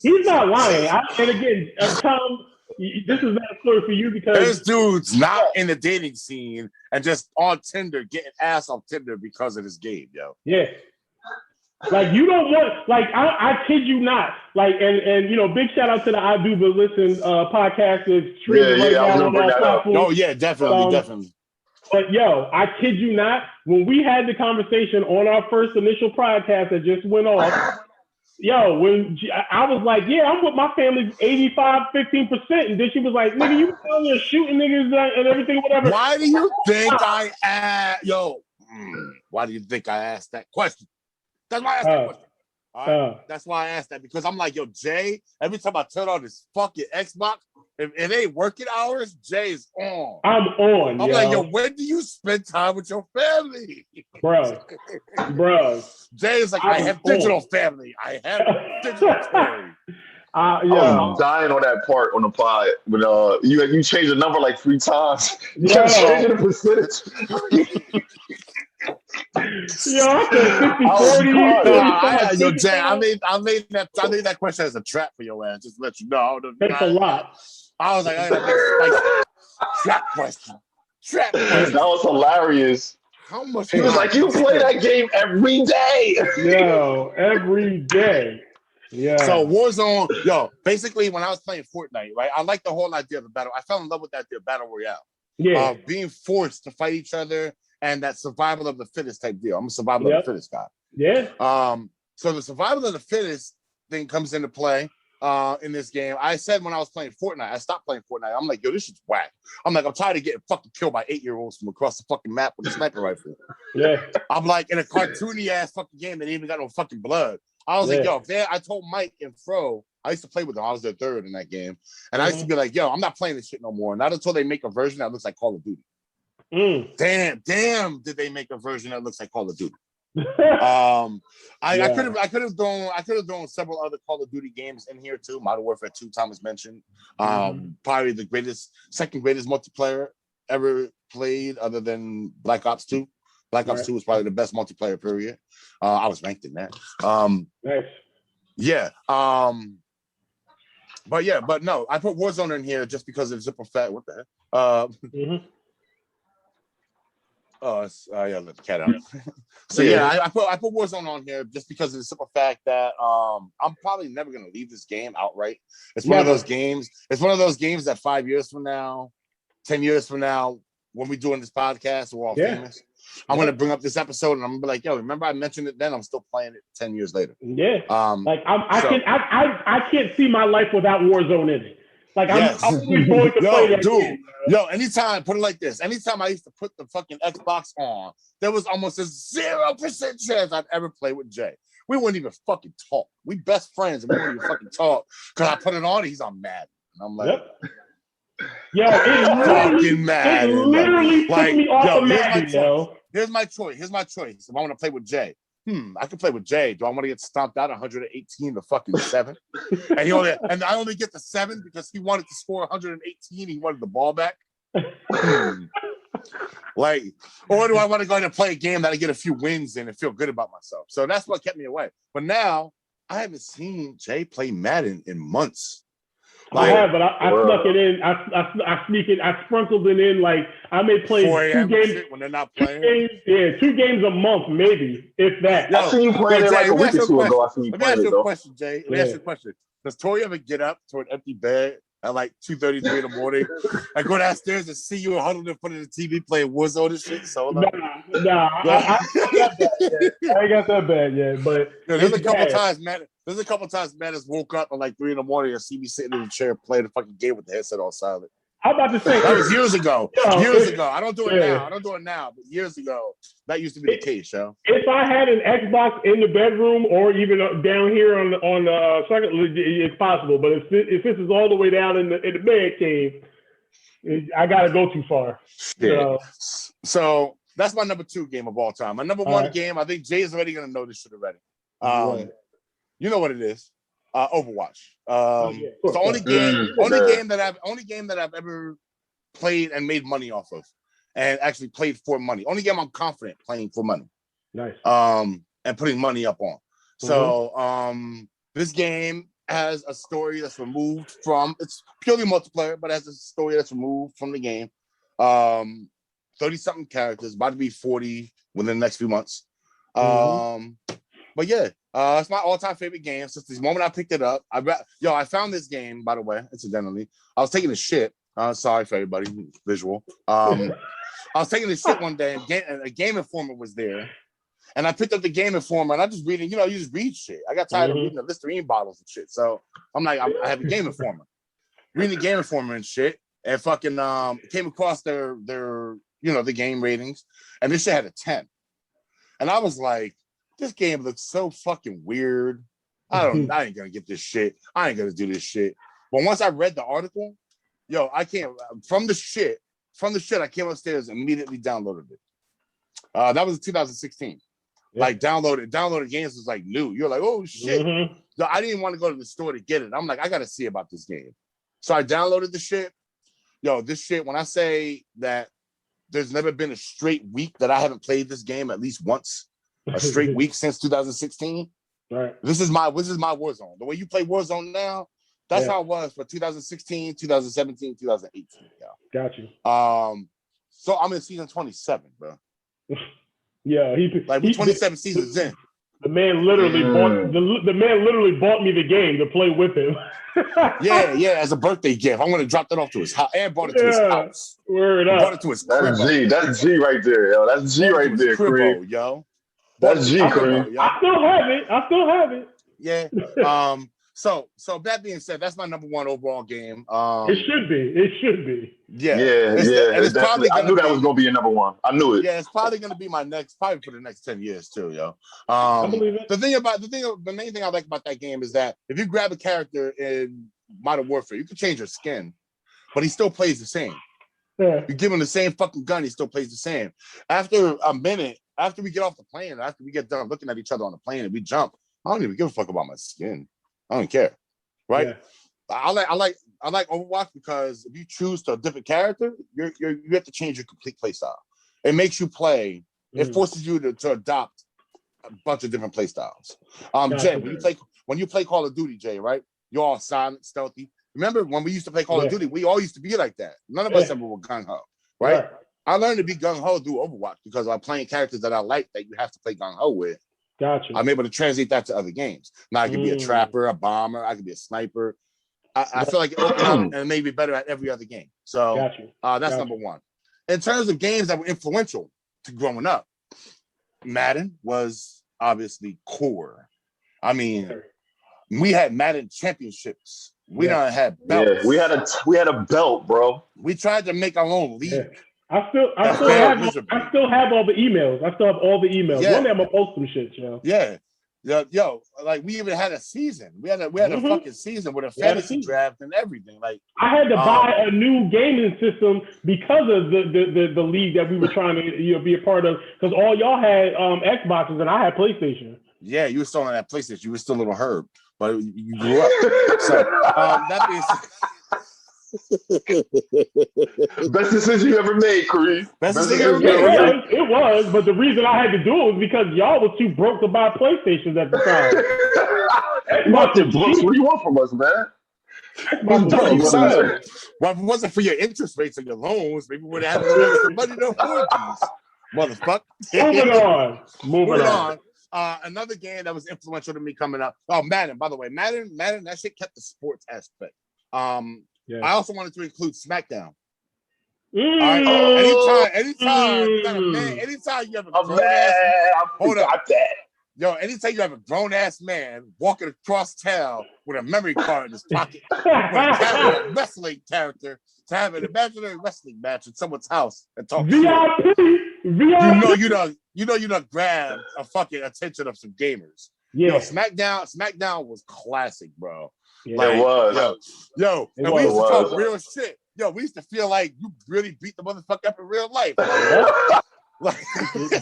he's not lying. And again, Tom, this is not a story for you because this dude's not in the dating scene and just on Tinder getting ass off Tinder because of this game, yo. Yeah. Like you don't want, like I kid you not, like and big shout out to the I Do But Listen podcast that's streaming right now on our platform. Oh yeah, definitely. But yo, I kid you not, when we had the conversation on our first initial podcast that just went off, yo, when I was like, yeah, I'm with my family's 15%, and then she was like, nigga, you down there shooting niggas and everything, whatever. Why do you think why do you think I asked that question? That's why I asked that question. All right? That's why I asked that, because I'm like, yo, Jay, every time I turn on this fucking Xbox, if it ain't working hours, Jay's on. I'm on. I'm yo. like, yo, when do you spend time with your family? Bro. Jay's like, I have digital family. I have digital family. I was dying on that part on the pod when you changed the number like 3 times. You kept changing the percentage. Yo, I said 50-40. Yo, Jay, I made that question as a trap for your ass. Just to let you know. That's a lot. I was like, I gotta make trap question. That was hilarious. How much? He was like, you play that game every day. Yo, every day. Yeah. So Warzone, basically when I was playing Fortnite, right? I like the whole idea of the battle. I fell in love with that idea of battle royale. Yeah. Being forced to fight each other and that survival of the fittest type deal. I'm a survival of the fittest guy. Yeah. So the survival of the fittest thing comes into play in this game. I said when I was playing Fortnite, I stopped playing Fortnite. I'm like, yo, this shit's whack. I'm like, I'm tired of getting fucking killed by 8-year-olds from across the fucking map with a sniper rifle. Yeah. I'm like, in a cartoony ass fucking game that ain't even got no fucking blood. I was like, yo, I told Mike and Fro, I used to play with them. I was their third in that game. And I used to be like, yo, I'm not playing this shit no more. Not until they make a version that looks like Call of Duty. Damn, did they make a version that looks like Call of Duty? I could have thrown several other Call of Duty games in here too. Modern Warfare 2, Thomas mentioned. Probably the second greatest multiplayer ever played, other than Black Ops 2. Black Ops 2 was probably the best multiplayer period. I was ranked in that. Nice. Yeah. But no, I put Warzone in here just because of simple fact. What the heck? Let the cat out. So I put Warzone on here just because of the simple fact that I'm probably never gonna leave this game outright. It's one of those games. It's one of those games that 5 years from now, 10 years from now, when we're doing this podcast, we're all famous. I'm gonna bring up this episode and I'm gonna be like, yo, remember I mentioned it then? I'm still playing it 10 years later. Yeah. I can't see my life without Warzone in it. Like I'm always going to play that game. Yo, anytime, put it like this. Anytime I used to put the fucking Xbox on, there was almost a 0% chance I'd ever play with Jay. We wouldn't even fucking talk. We best friends and we wouldn't even fucking talk. Cause I put it on and he's on Madden. And I'm like, yo, it literally took me off of Madden, yo. Here's my choice. If I want to play with Jay, I can play with Jay. Do I want to get stomped out 118 to fucking 7? and I only get the 7 because he wanted to score 118. He wanted the ball back. Or do I want to go in and play a game that I get a few wins in and feel good about myself? So that's what kept me away. But now I haven't seen Jay play Madden in months. I have, but I snuck it in. I sprinkled it in. Like I may play 2 games when they're not playing. 2 games a month, maybe if that. I seen you playing it like a week or 2 ago. Let me ask you a question, Jay. Let me ask you a question. Does Tori ever get up to an empty bed at like 2:33 in the morning and go downstairs and see you huddled in front of the TV playing Warzone and shit? So nah, I ain't got that bad yet. But there's a couple times, man. There's a couple times man has woke up at like 3 in the morning and see me sitting in the chair playing the fucking game with the headset on silent. I'm about to say that was years ago. Years ago. I don't do it now. I don't do it now. But years ago, that used to be the case, yo. If I had an Xbox in the bedroom or even down here on second, it's possible. But if this is all the way down in the man cave, I gotta go too far. So that's my number 2 game of all time. My number 1 game, I think Jay's already gonna know this shit already. You know what it is. Overwatch. It's the only game that I've ever played and made money off of, and actually played for money. Only game I'm confident playing for money. Nice. And putting money up on. So this game has a story that's removed from. It's purely multiplayer, but has a story that's removed from the game. 30-something characters, about to be 40 within the next few months. But yeah, it's my all-time favorite game since the moment I picked it up. I found this game, by the way, incidentally. I was taking a shit. Sorry for everybody, visual. I was taking a shit one day, and a Game Informer was there. And I picked up the Game Informer, and I just reading, you just read shit. I got tired of reading the Listerine bottles and shit. So I'm like, I have a Game Informer. Reading the Game Informer and shit, and fucking came across their the game ratings, and this shit had a 10. And I was like, this game looks so fucking weird. I ain't gonna get this shit. I ain't gonna do this shit. But once I read the article, Yo, I can't from the shit. I came upstairs and immediately downloaded it. That was 2016. Yeah. Like downloaded games was like new. You're like, oh shit. Mm-hmm. So I didn't want to go to the store to get it. I'm like, I gotta see about this game. So I downloaded the shit. Yo, this shit, when I say that there's never been a straight week that I haven't played this game at least once, a straight week since 2016. Right. This is my Warzone. The way you play Warzone now, that's how it was for 2016, 2017, 2018. Yeah. Got you. So I'm in season 27, bro. Yeah, he 27 seasons in. The man literally bought me the game to play with him. yeah, as a birthday gift. I'm gonna drop that off to his house and brought it to his house. Word up. Brought it to his crib. That's G right there, yo. That's G right there, Creed. Yo. That's G, Creed. I still have it. Yeah. So that being said, that's my number one overall game. It should be. Yeah. And it's probably I knew that was gonna be your number one. I knew it. Yeah, it's probably gonna be my probably for the next 10 years too, yo. I believe it. The main thing I like about that game is that if you grab a character in Modern Warfare, you can change your skin, but he still plays the same. Yeah. You give him the same fucking gun, he still plays the same. After a minute, after we get off the plane, after we get done looking at each other on the plane and we jump, I don't even give a fuck about my skin. I don't care, right? Yeah. I like Overwatch because if you choose to a different character, you have to change your complete play style. It makes you play. It forces you to adopt a bunch of different play styles. Jay, when you play Call of Duty, Jay, right? You're all silent, stealthy. Remember when we used to play Call of Duty? We all used to be like that. None of us ever were gung ho, right? I learned to be gung ho through Overwatch because I'm playing characters that I like that you have to play gung ho with. Gotcha. I'm able to translate that to other games. Now I can be a trapper, a bomber, I can be a sniper. I feel like it opened up and it made me better at every other game. So that's number one. In terms of games that were influential to growing up, Madden was obviously core. I mean, we had Madden championships. We don't have belts. Yeah, we had a belt, bro. We tried to make our own league. Yeah. I still have all the emails. I still have all the emails. Yeah. One day I'm gonna post some shit, yo. Yeah. Yo, like we even had a season. We had a fucking season with a fantasy draft and everything. Like I had to buy a new gaming system because of the league that we were trying to be a part of. Because all y'all had Xboxes and I had PlayStation. Yeah, you were still on that PlayStation. You were still a little herb, but you grew up. So that being said. Best decision you ever made, Creed. Best decision you ever made. It was, but the reason I had to do it was because y'all was too broke to buy PlayStations at the time. What do you want from us, man? Well, if it wasn't for your interest rates and your loans, maybe we would have had a little extra money to afford these. Motherfucker. Moving on. Another game that was influential to me coming up. Oh, Madden, by the way. Madden, that shit kept the sports aspect. I also wanted to include SmackDown. All right? Anytime you got a man, anytime you have a grown ass man, hold up. Yo, anytime you have a grown ass man walking across town with a memory card in his pocket, with a wrestling character to have an imaginary wrestling match in someone's house and talk VIP. You don't grab a fucking attention of some gamers. Yeah, yo, SmackDown was classic, bro. Yeah, like, it was. Yo, and we used to talk real shit. Yo, we used to feel like you really beat the motherfucker up in real life. Like,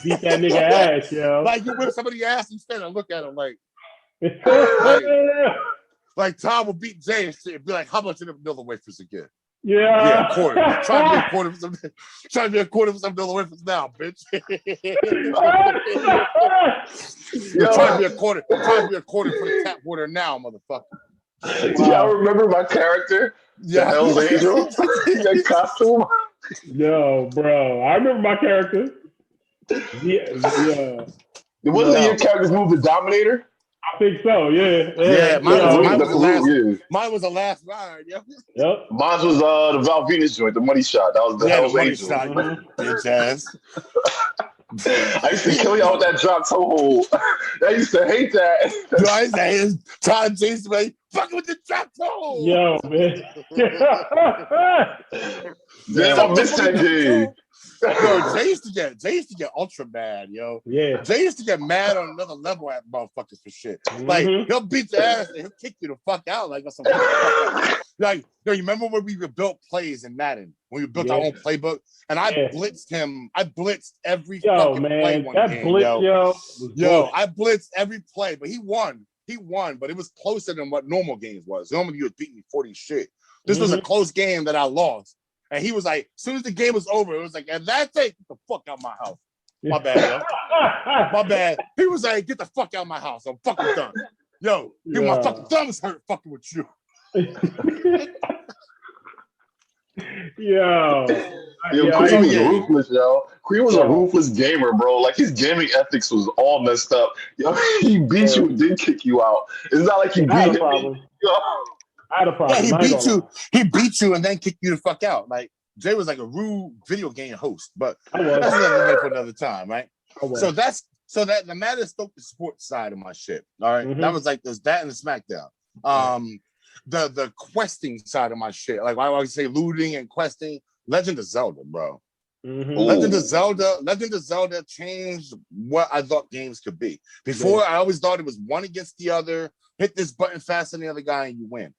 beat that nigga ass, yo. Like you whip somebody's ass, you stand and look at him like Tom would beat Jay and shit and be like, how much of them vanilla wafers again? Yeah, a quarter. Try to be a quarter for some. Try to be a quarter for some vanilla wafers now, bitch. Try to be a quarter. Try to be a quarter for the tap water now, motherfucker. Do y'all remember my character? Yeah, Hell's Angel. That costume. Yo, bro, I remember my character. Yeah. Wasn't your character's move the Dominator? I think so. Yeah. Mine was the last ride. Yep. Mine was the Val Venus joint, the money shot. That was the Hell's Angel. Bitch ass. I used to kill y'all with that drop toe hold. I used to hate that. Yo, I used to hate Todd Jason, man. Fucking with the drop toe hold. Yo, man. I missed that game. Yo, Jay used to get ultra mad, yo. Yeah. Jay used to get mad on another level at motherfuckers for shit. Like he'll beat your ass and he'll kick you the fuck out. Like some Like, you remember when we built plays in Madden? When we built our own playbook? And I blitzed him. I blitzed every fucking play one game, blitz, I blitzed every play, but he won. He won, but it was closer than what normal games was. Normally, you would beat me 40 shit. This was a close game that I lost. And he was like, as soon as the game was over, it was like, and that's it, get the fuck out of my house. My bad, yo. My bad. He was like, get the fuck out of my house. I'm fucking done. Yo, my fucking thumbs hurt fucking with you. Cream was ruthless, yo. Cream was a ruthless gamer, bro. Like, his gaming ethics was all messed up. Yo, he beat you and didn't kick you out. It's not like he beat him. I had a problem. Yeah, he beat you and then kicked you the fuck out. Like, Jay was like a rude video game host, but that's another for another time, right? So that the Madden stoked the sports side of my shit. All right. That was like that and the SmackDown. The questing side of my shit, like I always say, looting and questing. Legend of Zelda, bro. Legend of Zelda changed what I thought games could be. Before, I always thought it was one against the other. Hit this button faster than the other guy and you win.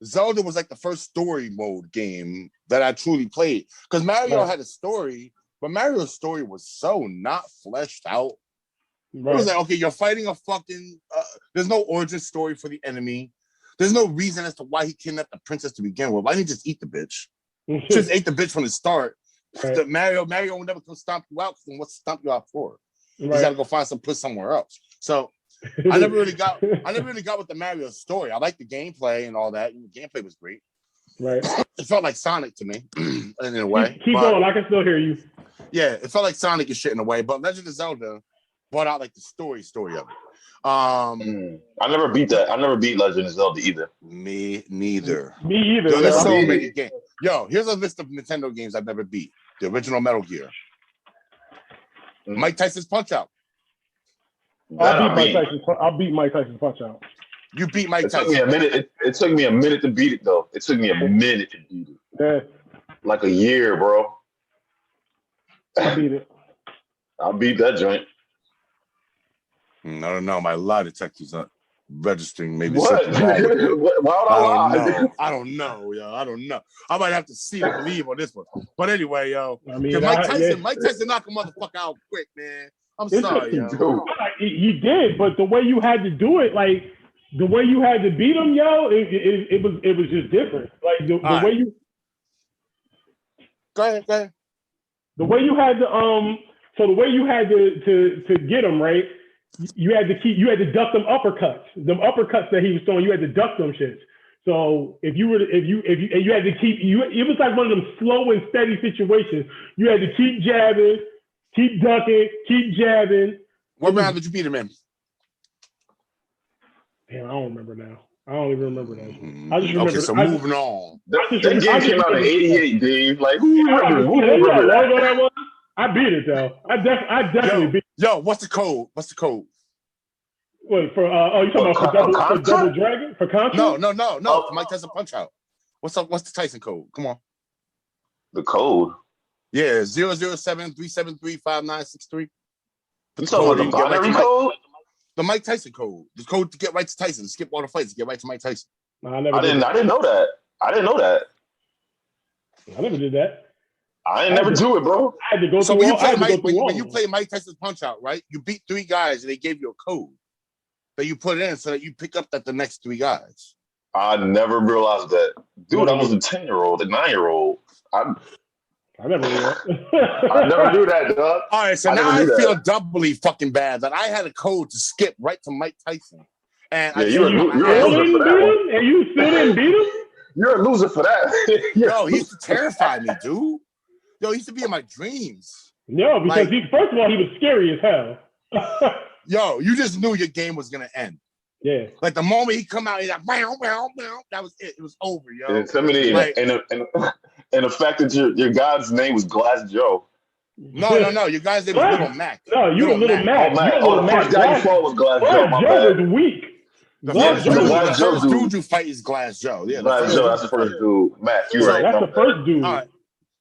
Zelda was like the first story mode game that I truly played, because Mario had a story, but Mario's story was so not fleshed out. It was like, okay, you're fighting a fucking there's no origin story for the enemy. There's no reason as to why he kidnapped the princess to begin with. Why didn't he just eat the bitch? Just ate the bitch from the start. Mario will never come stomp you out, because then what's stomp you out for? He's got to go find some puss somewhere else. So I never really got with the Mario story. I liked the gameplay and all that. And the gameplay was great. Right. It felt like Sonic to me in a way. Keep going. I can still hear you. Yeah, it felt like Sonic and shit in a way, but Legend of Zelda brought out like the story of it. I never beat that. I never beat Legend of Zelda either. Me neither. Me either. Yo, there's so many games. Yo, here's a list of Nintendo games I've never beat. The original Metal Gear. Mike Tyson's Punch Out. I'll beat Mike Tyson's Punch Out. You beat Mike Tyson. Took me a minute. It took me a minute to beat it, though. It took me a minute to beat it. Yeah. Like a year, bro. I beat it. I beat that joint. I don't know. My lie detector's not registering. Maybe what? Why would I lie? I don't know, yo. I don't know. I might have to see to believe on this one. But anyway, yo. I mean, Mike Tyson knocked a motherfucker out quick, man. I'm sorry, yo. He did, but the way you had to do it, like the way you had to beat him, yo, it was just different. Like the way you. Go ahead. The way you had to so the way you had to get him, right? You had to duck them uppercuts that he was throwing. You had to duck them shits. So if you had to keep it was like one of them slow and steady situations. You had to keep jabbing, keep ducking, keep jabbing. What round did you beat him in? Damn, I don't remember now. I don't even remember that. I just remember. Okay, so moving on. That game came out in '88, Dave. Like, who remembers that? I beat it though. I definitely beat it. Yo, what's the code? Wait, for you talking about for Double Dragon? For Contra? No. Mike Tyson Punch Out. What's the Tyson code? Come on. The code? Yeah, 007-373-5963. You talking about the binary code? The Mike Tyson code. The code to get right to Tyson. Skip all the fights to get right to Mike Tyson. No, I didn't know that. I didn't know that. I never did that. I ain't never do it, bro. I had to go so through when you play Mike Tyson's Punch Out, right? You beat 3 guys and they gave you a code that you put in so that you pick up the next 3 guys. I never realized that. Dude, I was a 10-year-old, a 9-year-old. I never knew that. I never do that, dog. All right, so now I feel doubly fucking bad that I had a code to skip right to Mike Tyson. And yeah, you're a loser for that one. And you still didn't beat him? You're a loser for that. Yo, he used to terrify me, dude. Yo, he used to be in my dreams. No, because first of all, he was scary as hell. Yo, you just knew your game was gonna end. Yeah. Like the moment he come out, he's like, wow, that was it. It was over, yo. And and the fact that your guy's name was Glass Joe. No. Your guy's name was Little Mac. No, you were Little Mac. The first guy you fought was Glass Joe. My Joe was weak. The first dude you fight is Glass Joe. Yeah, Glass Joe, that's the first dude. Mac, you're right. That's the first dude. All right.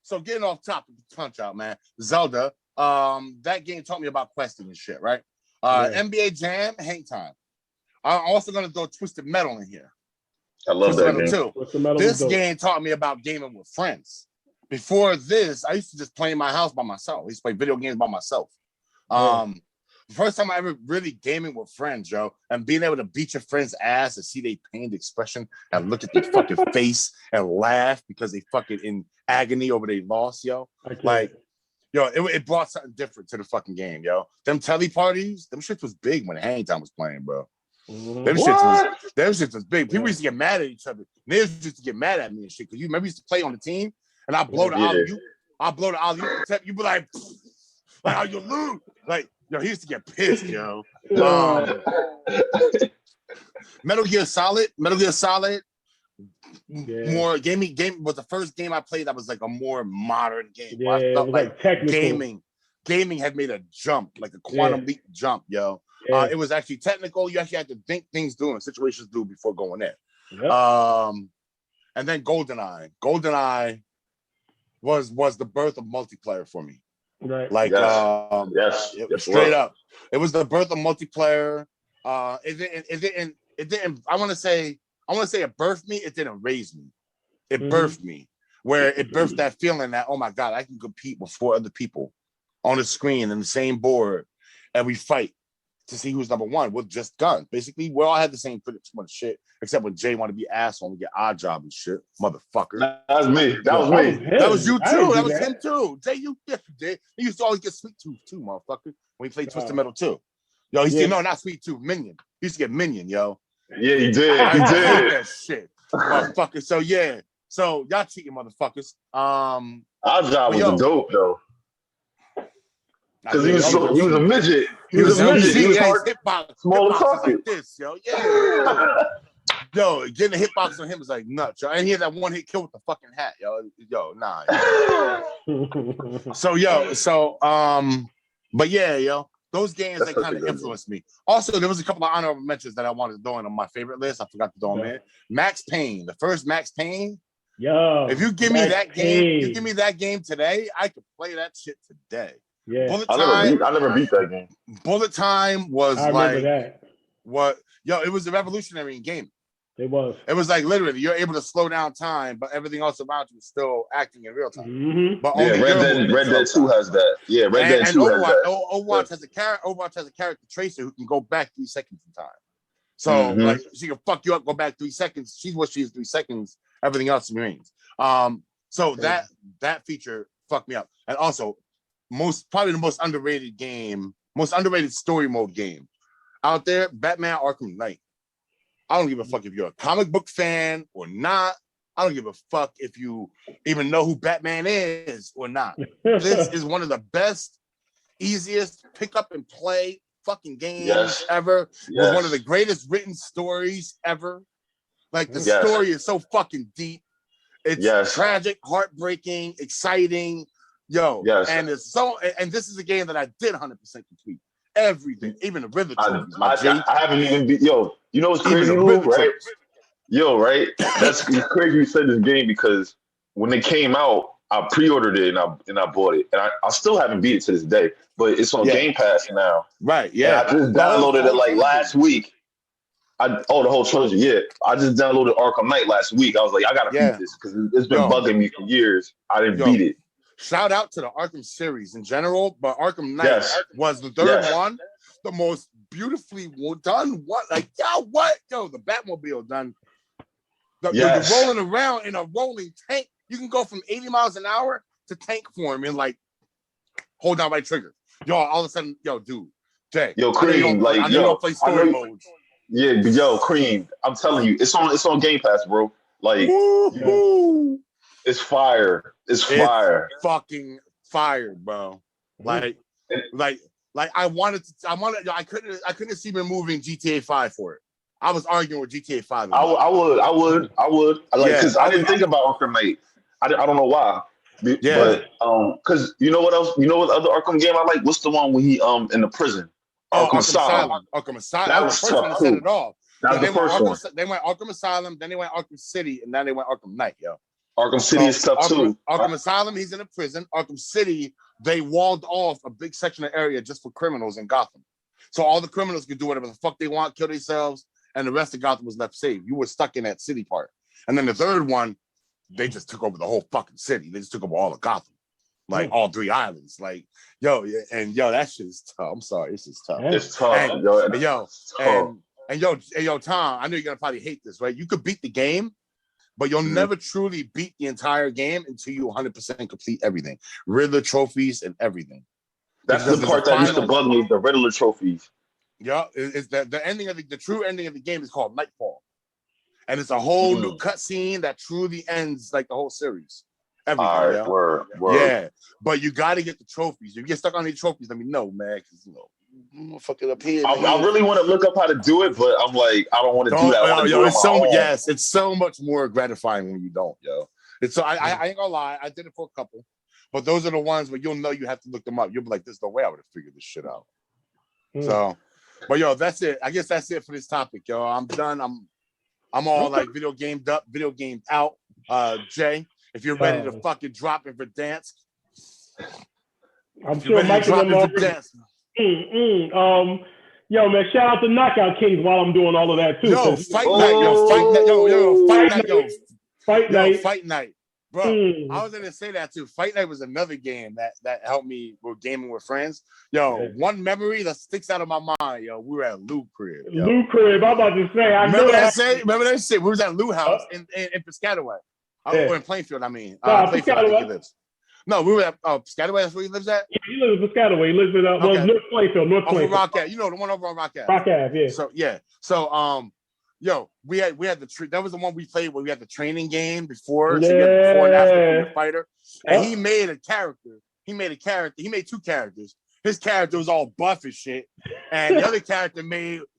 So getting off topic, Punch Out, man. Zelda, that game taught me about questing and shit, right? NBA Jam, Hang Time. I'm also gonna throw Twisted Metal in here. I love Twisted that Metal game. 2. This game taught me about gaming with friends. Before this, I used to just play in my house by myself. I used to play video games by myself. The first time I ever really gaming with friends, yo, and being able to beat your friend's ass and see their pained expression and look at their fucking face and laugh because they fucking in agony over their loss, yo. Like, yo, it brought something different to the fucking game, yo. Them telly parties, them shit was big when Hang Time was playing, bro. Them shit was big. People used to get mad at each other. Niggas used to get mad at me and shit because you remember used to play on the team and I blow the alley-oop. I blow the alley-oop. You be like how you lose. Like, yo, he used to get pissed, yo. Metal Gear Solid. More game was the first game I played that was like a more modern game. Yeah, I felt like technical. gaming had made a jump, like a quantum leap jump, yo. It was actually technical. You actually had to think things through and situations through before going in. And then GoldenEye. GoldenEye was the birth of multiplayer for me. Right. Like straight up. It was the birth of multiplayer. It didn't I want to say it birthed me, it didn't raise me. It birthed me. Where it birthed that feeling that, oh my God, I can compete with 4 other people on the screen in the same board and we fight to see who's number one with just guns. Basically, we all had the same pretty much shit, except when Jay wanted to be asshole and get odd job and shit. Motherfucker. That was me. That was me. That was you too. That was him too. Jay, you did. He used to always get Sweet Tooth too, motherfucker. When he played Twisted Metal 2. Yo, he said, no, not Sweet Tooth, Minion. He used to get Minion, yo. Yeah, he did. I hate that shit. Motherfucker. So yeah. So y'all cheating motherfuckers. Our job was dope though. Because he was a midget. He was a midget. He was hard, smaller target. Like this, yo. Yeah. Yo, getting a hitbox on him was like nuts, yo. And he had that one hit kill with the fucking hat, yo. Yo, nah. But yeah, yo. Those games that kind of influenced me. Also, there was a couple of honorable mentions that I wanted to throw in on my favorite list. I forgot to throw them in. Max Payne, the first Max Payne. Yo, if you give me that game, you give me that game today, I could play that shit today. Yeah, I never beat that game. Bullet Time was that. It was a revolutionary in gaming. It was. It was like literally you're able to slow down time, but everything else around you is still acting in real time. Mm-hmm. But Red Dead 2 has that. Yeah, Red Dead 2 has that. Overwatch has a character. Overwatch has a character Tracer who can go back 3 seconds in time. So like she can fuck you up, go back 3 seconds. She's what she is 3 seconds. Everything else remains. So that feature fucked me up. And also, probably the most underrated story mode game out there, Batman Arkham Knight. I don't give a fuck if you're a comic book fan or not. I don't give a fuck if you even know who Batman is or not. This is one of the best, easiest pick up and play fucking games ever. With one of the greatest written stories ever. Like the story is so fucking deep. It's tragic, heartbreaking, exciting. Yo, and this is a game that I did 100% complete. Everything, even the River Trophies. I haven't even beat. Yo, you know what's crazy, right? Yo, right? That's crazy you said this game because when it came out, I pre-ordered it and I bought it, and I still haven't beat it to this day. But it's on Game Pass now. Right? Yeah. And I just downloaded it like last week. The whole trilogy. Yeah, I just downloaded Arkham Knight last week. I was like, I gotta beat this because it's been bugging me for years. I didn't beat it. Shout out to the Arkham series in general, but Arkham Knight was the third one, the most beautifully done. The Batmobile done. You're rolling around in a rolling tank. You can go from 80 miles an hour to tank form and like hold down right trigger. Yo, all of a sudden, dude, Jay. Yo, Cream, I don't play story modes. Yeah, yo, Cream. I'm telling you, it's on Game Pass, bro. Like. It's fire. It's fire. Fucking fire, bro. Like I couldn't see me moving GTA 5 for it. I was arguing with GTA 5. I would. Like, because I didn't think about Arkham Knight. I don't know why. But because you know what else? You know what other Arkham game I like? What's the one when he in the prison? Arkham Asylum. Arkham Asylum. That was the first one that set it off. That was the first one. They went Arkham Asylum, then they went Arkham City, and then they went Arkham Knight, yo. Arkham City is tough too. Arkham Asylum, he's in a prison. Arkham City, they walled off a big section of area just for criminals in Gotham. So all the criminals could do whatever the fuck they want, kill themselves, and the rest of Gotham was left safe. You were stuck in that city part. And then the third one, they just took over the whole fucking city. They just took over all of Gotham, like all 3 islands. Like, yo, that shit is tough. I'm sorry, it's just tough. It's tough, yo, Tom, I know you're gonna probably hate this, right? You could beat the game, but you'll never truly beat the entire game until you 100% complete everything, Riddler trophies and everything. That's the part that used to bug me, the Riddler trophies. Yeah, it's the ending of the true ending of the game is called Nightfall. And it's a whole new cutscene that truly ends like the whole series. Everything, all right, word. Yeah, but you got to get the trophies. If you get stuck on these trophies, let me know, man. Because I'm gonna fuck it up here. I really want to look up how to do it, but I'm like, I don't want to do that. It's so much more gratifying when you don't, yo. It's so I ain't gonna lie, I did it for a couple, but those are the ones where you'll know you have to look them up. You'll be like, there's no way I would have figured this shit out. So, but yo, that's it. I guess that's it for this topic, yo. I'm done. I'm all like video gamed up, video gamed out. Jay, if you're ready to fucking drop it for dance, I'm sure Michael will dance. Yo, man, shout out to Knockout Kings while I'm doing all of that too. Yo, fight night, bro. I was gonna say that too. Fight night was another game that helped me with gaming with friends. Yo, one memory that sticks out of my mind. Yo, we were at Lou crib. Lou crib. I'm about to say. Remember that shit? We was at Lou house in Piscataway. Or in Plainfield. I mean, Plainfield. I think he lives. No, we were at Piscataway. That's where he lives at. Yeah, he lives in Piscataway. He lives in North Plainfield. North Plainfield. Rock Ave. You know the one over on Rock Ave. Rock Ave, yeah. So yeah. So yo, we had that was the one we played where we had the training game before. Yeah. So before and after the fighter. And he made a character. He made 2 characters. His character was all buff as shit, and the other character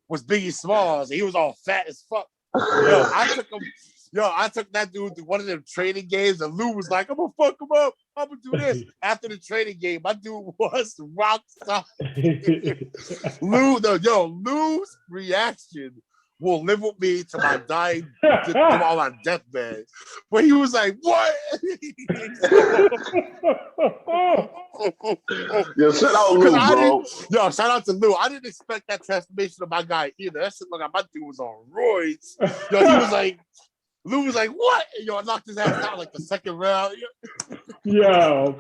was Biggie Smalls, and he was all fat as fuck. I took that dude to one of them training games, and Lou was like, I'm gonna fuck him up. I'm gonna do this. After the training game, my dude was rock star. Lou's reaction will live with me to my dying, on my deathbed. But he was like, what? Yo, shout out Lou, bro. Yo, shout out to Lou. I didn't expect that transformation of my guy either. That shit looked like my dude was on roids. Yo, he was like, Lou was like, what? Yo, I knocked his ass out like the second round. Yo.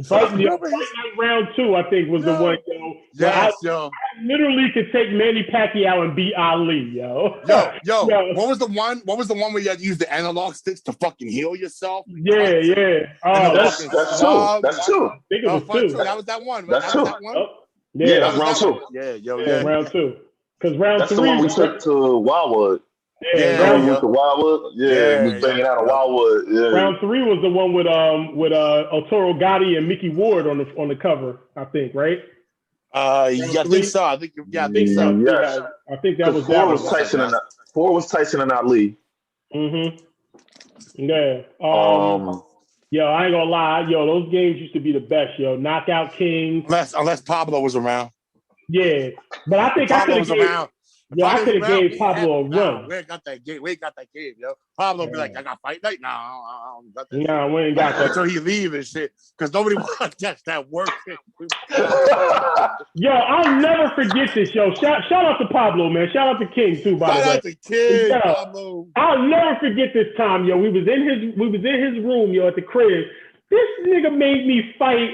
Fight night round 2, I think, was the one, yo. Yes, I literally could take Manny Pacquiao and beat Ali, yo. Yo. What was the one where you had to use the analog sticks to fucking heal yourself? Yeah. Oh, that's 2. That's 2. I think it was 2. That was that one. That's 2. That one? Yeah, that's round 2. Yeah, round 2. Because round 3. That's the one we took to Wildwood. Yeah. The Wildwood. Yeah, we was banging out of Wildwood. Yeah. Round 3 was the one with Arturo Gotti and Mickey Ward on the cover, I think, right? I think so. I think so. Yes. I think that was 4 was Tyson and 4 was Tyson and Ali. Yeah. Yo, I ain't gonna lie. Yo, those games used to be the best. Yo, Knockout Kings. Unless Pablo was around. Yeah, but I think I could have around. Yo, I could have gave Pablo a run. We ain't got that game. Yo. Pablo be like, I got fight night now. I don't got that. Nah, we ain't got that. Until he leave and shit. Because nobody wants to catch that work. Yo, I'll never forget this, yo. Shout out to Pablo, man. Shout out to King too, by the way. Shout out to King, Pablo. I'll never forget this time, yo. We was in his room, yo, at the crib. This nigga made me fight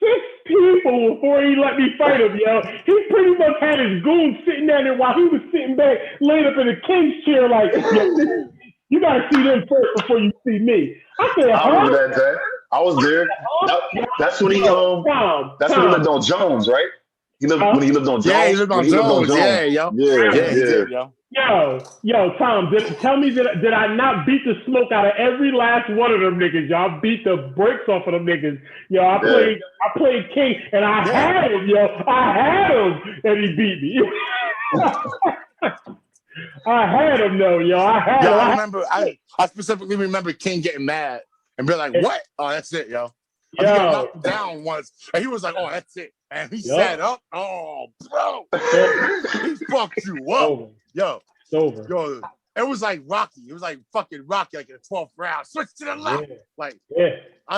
6 people before he let me fight him, yo. He pretty much had his goon sitting down there while he was sitting back, laid up in a king's chair, like, yo, you gotta see them first before you see me. I said, I remember that day. I was there. That's when he that's when he lived on Jones, right? When he lived on Jones. Yeah, he lived on Jones. Yo, Tom, tell me did I not beat the smoke out of every last one of them niggas? Y'all beat the brakes off of them niggas. Yo, I played King and I had him, yo. I had him and he beat me. I had him though, yo. I specifically remember King getting mad and be like, what? Oh, that's it, yo. I knocked him down once and he was like, oh, that's it. And he sat up. Oh, bro. He fucked you up. Yo. It's over. Yo, it was like Rocky. It was like fucking Rocky, like in the 12th round. Switch to the left. I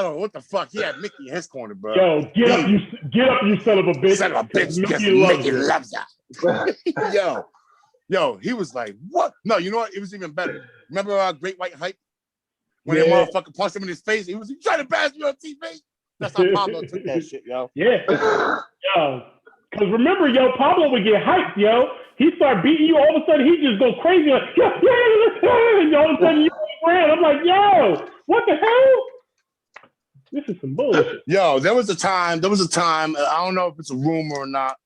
don't know what the fuck. He had Mickey in his corner, bro. Yo, get up, you son of a bitch. Son of a bitch. Mickey loves you. Yo. Yo, he was like, what? No, you know what? It was even better. Remember Great White Hype? When Yeah. that motherfucker punched him in his face, he was trying to pass me on TV. That's how Pablo took that shit, yo. Yeah. Yo. Because remember, yo, Pablo would get hyped, yo. He start beating you, all of a sudden he just go crazy. Like, and all of a sudden you ran. I'm like, yo, what the hell? This is some bullshit. Yo, there was a time, I don't know if it's a rumor or not.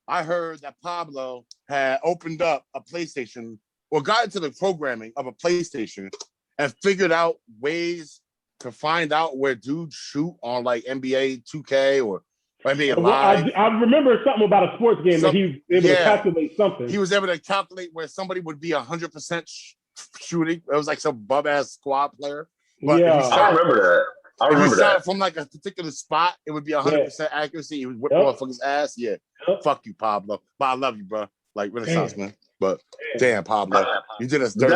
I heard that Pablo had opened up a PlayStation or got into the programming of a PlayStation and figured out ways to find out where dudes shoot on like NBA 2K or NBA Live. I remember something about a sports game that he was able to calculate something. He was able to calculate where somebody would be 100% shooting. It was like some bum-ass squad player. But yeah. I remember that. I remember if he shot that. it from like a particular spot, it would be 100% accuracy. He would whip motherfucker's ass. Yeah. Fuck you, Pablo. But I love you, bro. Like Renaissance, man. But damn, Pablo, you did us dirty.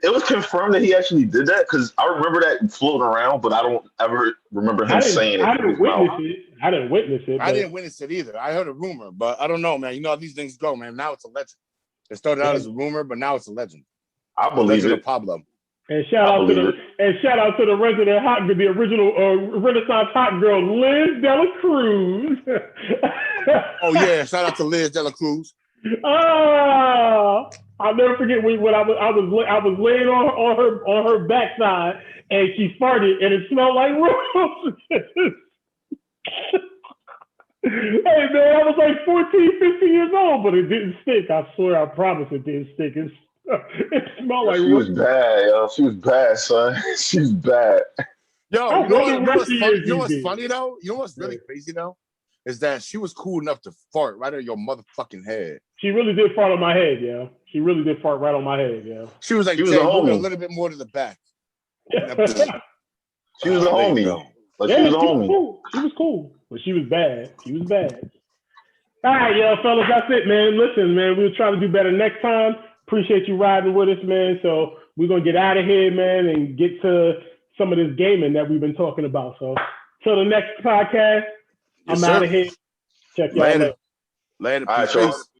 It was confirmed that he actually did that because I remember that floating around, but I don't ever remember him saying it. I didn't witness it. I didn't witness it either. I heard a rumor, but I don't know, man. You know how these things go, man. Now it's a legend. It started out as a rumor, but now it's a legend. I believe it. Pablo. And shout out to the resident hot, the original Renaissance hot girl, Liz Dela Cruz. Oh yeah, shout out to Liz Dela Cruz. I'll never forget when I was laying on her backside and she farted and it smelled like roses. Hey man, I was like 14, 15 years old, but it didn't stick. I swear, I promise it didn't stick. It smelled like she was bad, yo. She was bad, son. She's bad. Yo, you know what's funny though? You know what's really crazy though? Is that she was cool enough to fart right on your motherfucking head. She really did fart on my head, yo. She really did fart right on my head, yo. She was like, she was a homie. A little bit more to the back. She was a homie. Like, she was a homie. Cool. She was cool, but she was bad. She was bad. All right, yo, fellas, that's it, man. Listen, man, we'll try to do better next time. Appreciate you riding with us, man. So we're going to get out of here, man, and get to some of this gaming that we've been talking about. So till the next podcast, I'm out of here. Check y'all later. Later. All right, y'all.